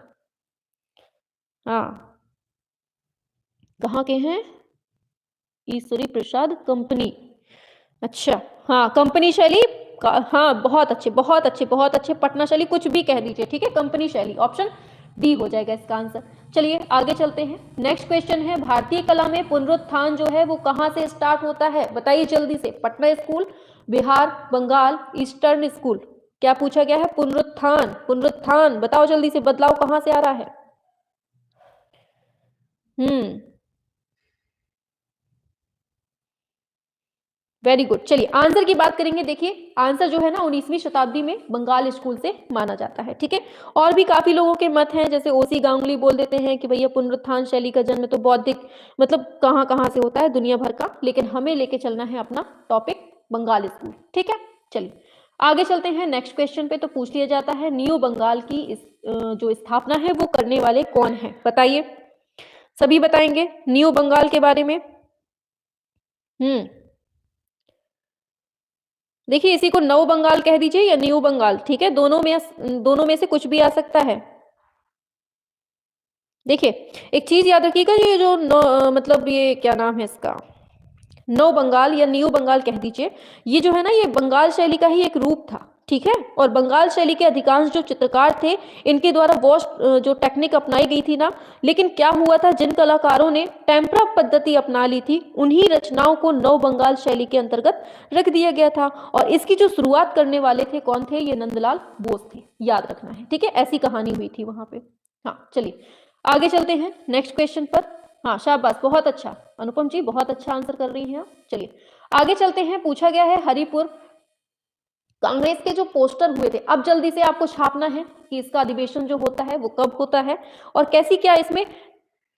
हाँ, कहाँ के हैं? ईश्वरी प्रसाद कंपनी। अच्छा, हाँ कंपनी शैली हाँ बहुत अच्छे, बहुत अच्छे, बहुत अच्छे। पटना शैली, कुछ भी कह दीजिए। ठीक है, कंपनी शैली, ऑप्शन डी हो जाएगा इसका आंसर। चलिए आगे चलते हैं। नेक्स्ट क्वेश्चन है, भारतीय कला में पुनरुत्थान जो है वो कहाँ से स्टार्ट होता है? बताइए जल्दी से। Patna school, Bihar, Bengal, eastern school. क्या पूछा गया है? पुनरुत्थान, पुनरुत्थान बताओ जल्दी से, बदलाव कहाँ से आ रहा है? Very good. चलिए आंसर की बात करेंगे। देखिए आंसर जो है ना 19वीं शताब्दी में बंगाल स्कूल से माना जाता है। ठीक है, और भी काफी लोगों के मत हैं, जैसे ओसी गांगुली बोल देते हैं कि भैया पुनरुत्थान शैली का जन्म तो बौद्धिक मतलब कहाँ कहाँ से होता है, दुनिया भर का, लेकिन हमें लेके चलना है अपना टॉपिक बंगाल स्कूल। ठीक है, चलिए आगे चलते हैं नेक्स्ट क्वेश्चन पे। तो पूछ लिया जाता है, न्यू बंगाल की जो स्थापना है वो करने वाले कौन है? बताइए, सभी बताएंगे न्यू बंगाल के बारे में। देखिए, इसी को नव बंगाल कह दीजिए या न्यू बंगाल। ठीक है, दोनों में से कुछ भी आ सकता है। देखिए एक चीज याद रखिएगा, ये जो मतलब ये क्या नाम है इसका, नव बंगाल या न्यू बंगाल कह दीजिए, ये जो है ना ये बंगाल शैली का ही एक रूप था। ठीक है, और बंगाल शैली के अधिकांश जो चित्रकार थे, इनके द्वारा वॉश जो टेक्निक अपनाई गई थी ना, लेकिन क्या हुआ था, जिन कलाकारों ने टेम्परा पद्धति अपना ली थी, उन्हीं रचनाओं को नव बंगाल शैली के अंतर्गत रख दिया गया था। और इसकी जो शुरुआत करने वाले थे कौन थे? ये नंदलाल बोस थे, याद रखना है। ठीक है, ऐसी कहानी हुई थी वहां पे। हाँ चलिए आगे चलते हैं नेक्स्ट क्वेश्चन पर। हाँ शाबाश, बहुत अच्छा अनुपम जी, बहुत अच्छा आंसर कर रही हैं आप। चलिए आगे चलते हैं। पूछा गया है, हरिपुर कांग्रेस के जो पोस्टर हुए थे, अब जल्दी से आपको छापना है कि इसका अधिवेशन जो होता है वो कब होता है, और कैसी क्या इसमें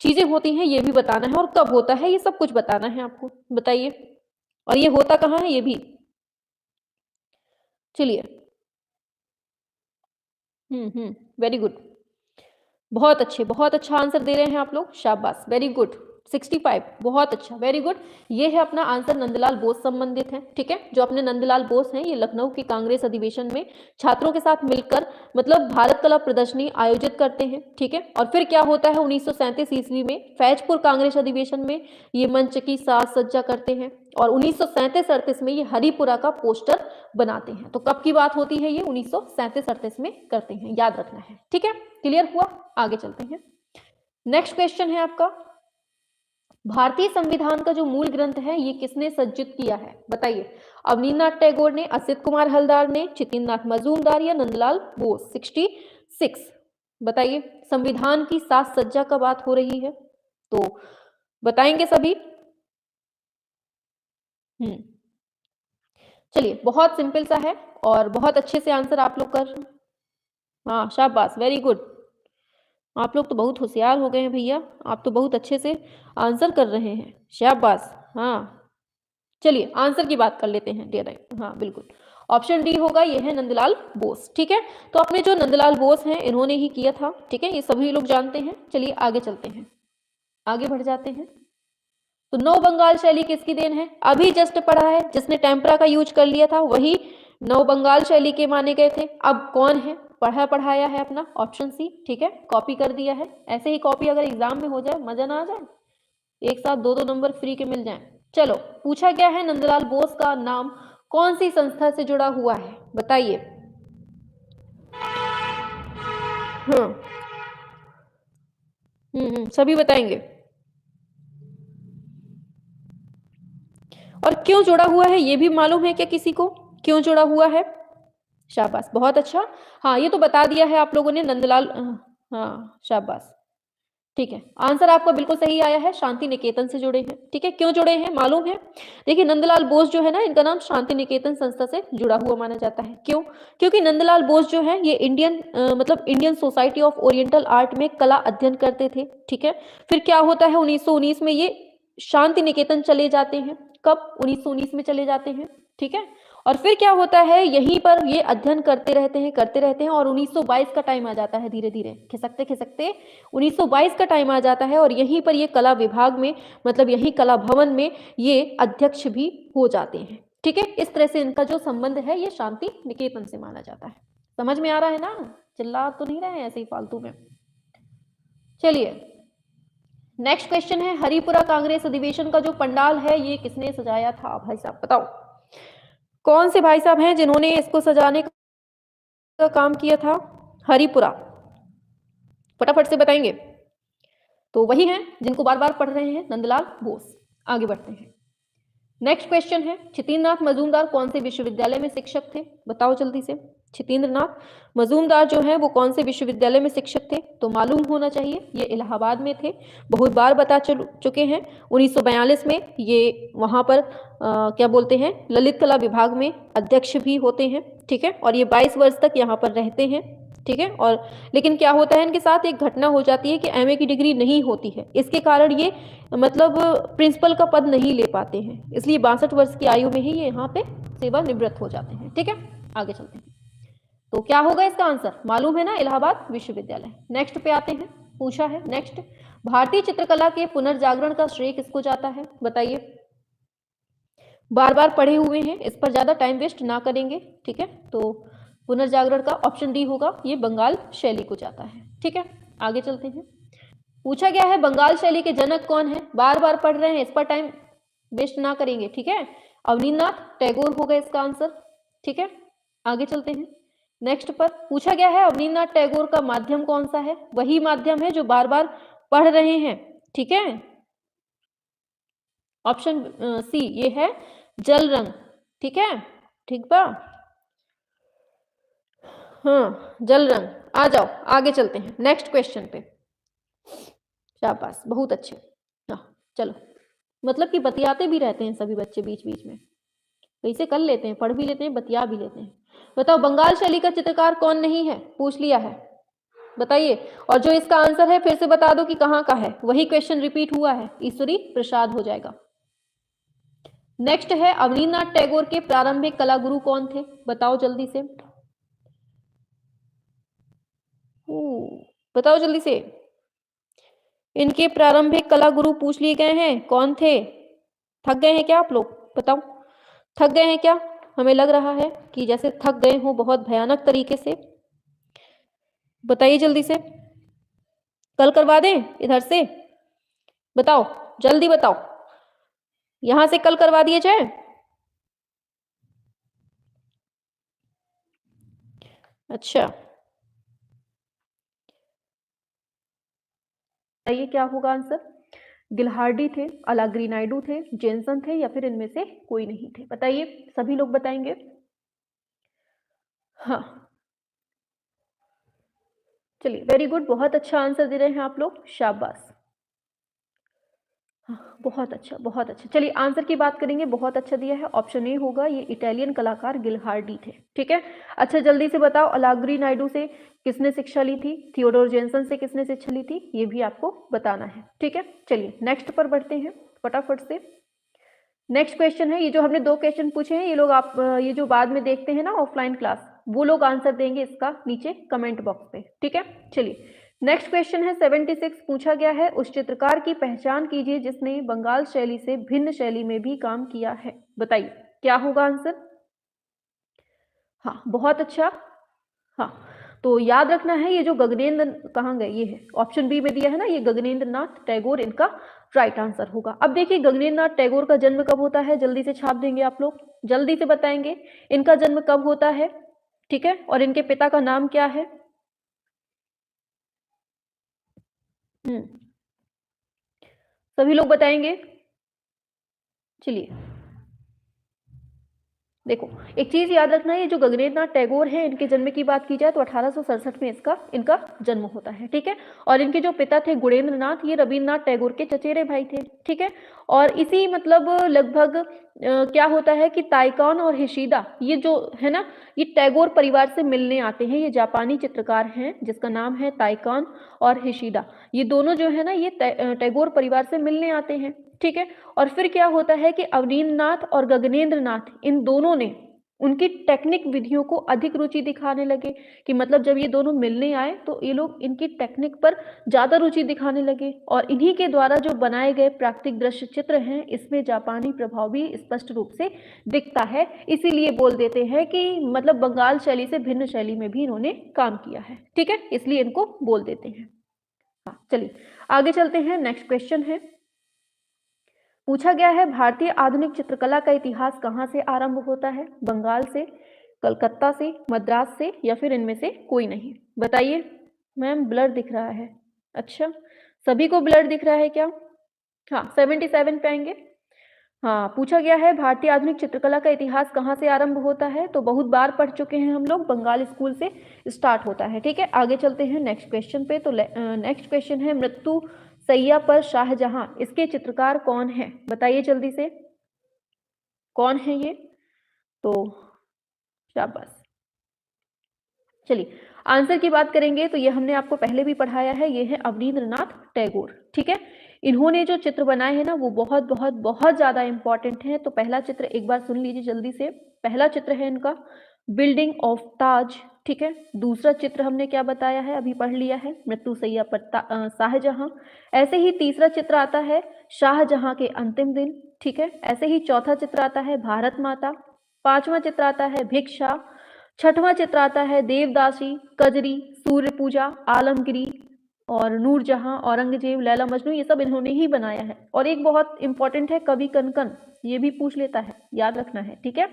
चीजें होती हैं ये भी बताना है, और कब होता है ये सब कुछ बताना है आपको। बताइए, और ये होता कहाँ है ये भी। चलिए, वेरी गुड, बहुत अच्छे, बहुत अच्छा आंसर दे रहे हैं आप लोग, शाबाश, वेरी गुड, 65, बहुत अच्छा, वेरी गुड। ये है अपना आंसर, नंदलाल बोस संबंधित है, ठीक है। जो अपने नंदलाल बोस हैं, ये लखनऊ की कांग्रेस अधिवेशन में छात्रों के साथ मिलकर मतलब भारत कला प्रदर्शनी आयोजित करते हैं, ठीक है। और फिर क्या होता है, 1937 ईस्वी में फैजपुर कांग्रेस अधिवेशन में ये मंच की साज सज्जा करते हैं, और 1937-38 में ये हरिपुरा का पोस्टर बनाते हैं। तो कब की बात होती है, ये 1937-38 में करते हैं, याद रखना है, ठीक है। क्लियर हुआ, आगे चलते हैं। नेक्स्ट क्वेश्चन है आपका, भारतीय संविधान का जो मूल ग्रंथ है ये किसने संरचित किया है, बताइए। अवनींद्रनाथ टैगोर ने, असित कुमार हलदार ने, चित्तीन्द्रनाथ मजूमदार या नंदलाल बोस। 66, बताइए। संविधान की साज सज्जा का बात हो रही है, तो बताएंगे सभी। चलिए, बहुत सिंपल सा है और बहुत अच्छे से आंसर आप लोग कर, हाँ शाबाश, वेरी गुड, आप लोग तो बहुत होशियार हो गए हैं भैया, आप तो बहुत अच्छे से आंसर कर रहे हैं, शाबाश। हाँ, चलिए आंसर की बात कर लेते हैं डायरेक्ट, हाँ बिल्कुल, ऑप्शन डी होगा, ये है नंदलाल बोस, ठीक है। तो अपने जो नंदलाल बोस हैं इन्होंने ही किया था, ठीक है, ये सभी लोग जानते हैं। चलिए आगे चलते हैं, आगे बढ़ जाते हैं। तो नव बंगाल शैली किसकी देन है, अभी जस्ट पढ़ा है, जिसने टेम्परा का यूज कर लिया था वही नव बंगाल शैली के माने गए थे। अब कौन है, पढ़ा पढ़ाया है अपना, ऑप्शन सी, ठीक है, कॉपी कर दिया है। ऐसे ही कॉपी अगर एग्जाम में हो जाए, मजा ना आ जाए, एक साथ दो दो नंबर फ्री के मिल जाएं। चलो, पूछा गया है नंदलाल बोस का नाम कौन सी संस्था से जुड़ा हुआ है, बताइए। सभी बताएंगे, और क्यों जुड़ा हुआ है ये भी मालूम है क्या किसी को, क्यों जुड़ा हुआ है, शाबाश, बहुत अच्छा। हाँ, ये तो बता दिया है आप लोगों ने, नंदलाल, हाँ शाबाश, ठीक है, आंसर आपका बिल्कुल सही आया है, शांति निकेतन से जुड़े हैं, ठीक है। क्यों जुड़े हैं मालूम है, देखिए नंदलाल बोस जो है ना, इनका नाम शांति निकेतन संस्था से जुड़ा हुआ माना जाता है। क्यों, क्योंकि नंदलाल बोस जो है ये इंडियन मतलब Indian society of oriental art में कला अध्ययन करते थे, ठीक है। फिर क्या होता है, 1919 में ये शांति निकेतन चले जाते हैं, कब, 1919 में चले जाते हैं, ठीक है। और फिर क्या होता है, यहीं पर ये अध्ययन करते रहते हैं और 1922 का टाइम आ जाता है, धीरे धीरे खिसकते खिसकते 1922 का टाइम आ जाता है, और यहीं पर ये कला विभाग में मतलब यही कला भवन में ये अध्यक्ष भी हो जाते हैं, ठीक है। इस तरह से इनका जो संबंध है ये शांति निकेतन से माना जाता है। समझ में आ रहा है ना, चिल्ला तो नहीं रहे हैं ऐसे ही फालतू में। चलिए नेक्स्ट क्वेश्चन है, हरिपुरा कांग्रेस अधिवेशन का जो पंडाल है ये किसने सजाया था, भाई साहब बताओ, कौन से भाई साहब हैं जिन्होंने इसको सजाने का काम किया था, हरिपुरा, फटाफट से बताएंगे। तो वही हैं जिनको बार बार पढ़ रहे हैं, नंदलाल बोस। आगे बढ़ते हैं, नेक्स्ट क्वेश्चन है, चित्तीन्द्रनाथ मजूमदार कौन से विश्वविद्यालय में शिक्षक थे, बताओ जल्दी से। चित्तीन्द्रनाथ मजूमदार जो है वो कौन से विश्वविद्यालय में शिक्षक थे, तो मालूम होना चाहिए, ये इलाहाबाद में थे, बहुत बार बता चुके हैं। 1942 में ये वहाँ पर क्या बोलते हैं, ललित कला विभाग में अध्यक्ष भी होते हैं, ठीक है। और ये 22 वर्ष तक यहाँ पर रहते हैं, ठीक है। और लेकिन क्या होता है, इनके साथ एक घटना हो जाती है कि एमए की डिग्री नहीं होती है, इसके कारण ये मतलब प्रिंसिपल का पद नहीं ले पाते हैं, इसलिए 62 वर्ष की आयु में ही ये यहाँ पे सेवानिवृत्त हो जाते हैं, ठीक है। आगे चलते हैं, तो क्या होगा इसका आंसर, मालूम है ना, इलाहाबाद विश्वविद्यालय। नेक्स्ट पे आते हैं, पूछा है नेक्स्ट, भारतीय चित्रकला के पुनर्जागरण का श्रेय किसको जाता है, बताइए। बार बार पढ़े हुए हैं, इस पर ज्यादा टाइम वेस्ट ना करेंगे, ठीक है। तो पुनर्जागरण का ऑप्शन डी होगा, ये बंगाल शैली को जाता है, ठीक है। आगे चलते हैं, पूछा गया है बंगाल शैली के जनक कौन है, बार बार पढ़ रहे हैं, इस पर टाइम वेस्ट ना करेंगे, ठीक है। अवनींद्रनाथ टैगोर होगा इसका आंसर, ठीक है। आगे चलते हैं, नेक्स्ट पर पूछा गया है अवनींद्रनाथ टैगोर का माध्यम कौन सा है, वही माध्यम है जो बार बार पढ़ रहे हैं, ठीक है। ऑप्शन सी ये है जल रंग, ठीक है, ठीक बा, हाँ जल रंग। आ जाओ आगे चलते हैं नेक्स्ट क्वेश्चन पे, शाबाश बहुत अच्छे। हाँ चलो, मतलब कि बतियाते भी रहते हैं सभी बच्चे बीच बीच में, वैसे कर लेते हैं, पढ़ भी लेते हैं, बतिया भी लेते हैं। बताओ बंगाल शैली का चित्रकार कौन नहीं है, पूछ लिया है, बताइए। और जो इसका आंसर है फिर से बता दो कि कहाँ का है, वही क्वेश्चन रिपीट हुआ है, ईश्वरी प्रसाद हो जाएगा। नेक्स्ट है अवनींद्रनाथ टैगोर के प्रारंभिक कला गुरु कौन थे, बताओ जल्दी से। बताओ जल्दी से। इनके प्रारंभिक कला गुरु पूछ लिए गए हैं, कौन थे? थक गए हैं क्या आप लोग, बताओ थक गए हैं क्या? हमें लग रहा है कि जैसे थक गए हो बहुत भयानक तरीके से। बताइए जल्दी से, कल करवा दें इधर से? बताओ जल्दी बताओ, यहां से कल करवा दिए जाए? अच्छा, ये क्या होगा आंसर? गिलहार्डी थे, अलाग्री नायडू थे, जेनसन थे, या फिर इनमें से कोई नहीं थे? बताइए, सभी लोग बताएंगे। हाँ, चलिए वेरी गुड, बहुत अच्छा आंसर दे रहे हैं आप लोग, शाबाश। हाँ, बहुत अच्छा बहुत अच्छा। चलिए आंसर की बात करेंगे, बहुत अच्छा दिया है, ऑप्शन ए होगा, ये इटालियन कलाकार गिलहार्डी थे। ठीक है, अच्छा जल्दी से बताओ, अलाग्री नायडू से किसने शिक्षा ली थी, थियोडोर जेनसन से किसने शिक्षा ली थी, ये भी आपको बताना है। ठीक है, चलिए नेक्स्ट पर बढ़ते हैं फटाफट से। नेक्स्ट क्वेश्चन है, ये जो हमने दो क्वेश्चन पूछे हैं, ये लोग आप ये जो बाद में देखते हैं ना ऑफलाइन क्लास, वो लोग आंसर देंगे इसका नीचे कमेंट बॉक्स पे। ठीक है, चलिए नेक्स्ट क्वेश्चन है 76, पूछा गया है उस चित्रकार की पहचान कीजिए जिसने बंगाल शैली से भिन्न शैली में भी काम किया है। बताइए क्या होगा आंसर? हाँ, बहुत अच्छा। हाँ, तो याद रखना है, ये जो गगनेंद्र कहाँ गए, ये है ऑप्शन बी में दिया है ना, ये गगनेंद्र नाथ टैगोर इनका राइट आंसर होगा। अब देखिए गगनेंद्र नाथ टैगोर का जन्म कब होता है, जल्दी से छाप देंगे आप लोग, जल्दी से बताएंगे इनका जन्म कब होता है। ठीक है, और इनके पिता का नाम क्या है? सभी लोग बताएंगे। चलिए देखो, एक चीज याद रखना है, ये जो गगनेंद्र नाथ टैगोर हैं, इनके जन्म की बात की जाए तो 1867 में इनका जन्म होता है। ठीक है, और इनके जो पिता थे गुणेंद्र नाथ, ये रविन्द्रनाथ टैगोर के चचेरे भाई थे। ठीक है, और इसी मतलब लगभग क्या होता है कि ताइकान और हिशिदा, ये जो है ना, ये टैगोर परिवार से मिलने आते हैं। ये जापानी चित्रकार हैं जिसका नाम है ताइकान और हिशिदा, ये दोनों जो है ना, ये टैगोर परिवार से मिलने आते हैं। ठीक है, और फिर क्या होता है कि अवनींद्र नाथ और गगनेंद्र नाथ, इन दोनों ने उनकी टेक्निक विधियों को अधिक रुचि दिखाने लगे, कि मतलब जब ये दोनों मिलने आए तो ये लोग इनकी टेक्निक पर ज्यादा रुचि दिखाने लगे, और इन्हीं के द्वारा जो बनाए गए प्राकृतिक दृश्य चित्र हैं, इसमें जापानी प्रभाव भी स्पष्ट रूप से दिखता है। इसीलिए बोल देते हैं कि मतलब बंगाल शैली से भिन्न शैली में भी इन्होंने काम किया है। ठीक है, इसलिए इनको बोल देते हैं। हाँ, चलिए आगे चलते हैं, नेक्स्ट क्वेश्चन है, पूछा गया है भारतीय आधुनिक चित्रकला का इतिहास कहाँ से आरंभ होता है, बंगाल से, कलकत्ता से, मद्रास से, या फिर इनमें से कोई नहीं? बताइए। मैम ब्लर दिख रहा है, अच्छा सभी को ब्लर दिख रहा है क्या? हाँ, 77 पे आएंगे। हाँ, पूछा गया है भारतीय आधुनिक चित्रकला का इतिहास कहाँ से आरंभ होता है, तो बहुत बार पढ़ चुके हैं हम लोग, बंगाल स्कूल से स्टार्ट होता है। ठीक है, आगे चलते हैं नेक्स्ट क्वेश्चन पे। तो नेक्स्ट क्वेश्चन है, मृत्यु सैया पर शाहजहां, इसके चित्रकार कौन है? बताइए जल्दी से, कौन है ये? तो शाबाश। चलिए आंसर की बात करेंगे तो ये हमने आपको पहले भी पढ़ाया है, ये है अवनींद्रनाथ टैगोर। ठीक है, इन्होंने जो चित्र बनाए हैं ना, वो बहुत बहुत बहुत ज्यादा इंपॉर्टेंट है। तो पहला चित्र एक बार सुन लीजिए जल्दी से, पहला चित्र है इनका बिल्डिंग ऑफ ताज। ठीक है, दूसरा चित्र हमने क्या बताया है, अभी पढ़ लिया है, मृत्यु सैया पर शाहजहां। ऐसे ही तीसरा चित्र आता है शाहजहां के अंतिम दिन। ठीक है, ऐसे ही चौथा चित्र आता है भारत माता, पांचवा चित्र आता है भिक्षा, छठवां चित्र आता है देवदासी, कजरी, सूर्य पूजा, आलमगिरी और नूरजहां, औरंगजेब, लैला मजनू, ये सब इन्होंने ही बनाया है। और एक बहुत इंपॉर्टेंट है कवि कनकन, ये भी पूछ लेता है, याद रखना है। ठीक है,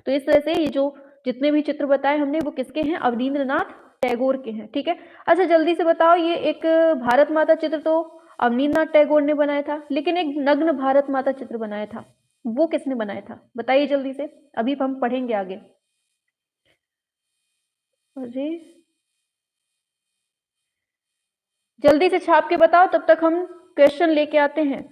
तो इस तरह से ये जो जितने भी चित्र बताए हमने वो किसके हैं, अवनींद्रनाथ टैगोर के हैं। ठीक है, अच्छा जल्दी से बताओ, ये एक भारत माता चित्र तो अवनींद्रनाथ टैगोर ने बनाया था, लेकिन एक नग्न भारत माता चित्र बनाया था, वो किसने बनाया था? बताइए जल्दी से, अभी हम पढ़ेंगे आगे। अरे जल्दी से छाप के बताओ, तब तक हम क्वेश्चन लेके आते हैं।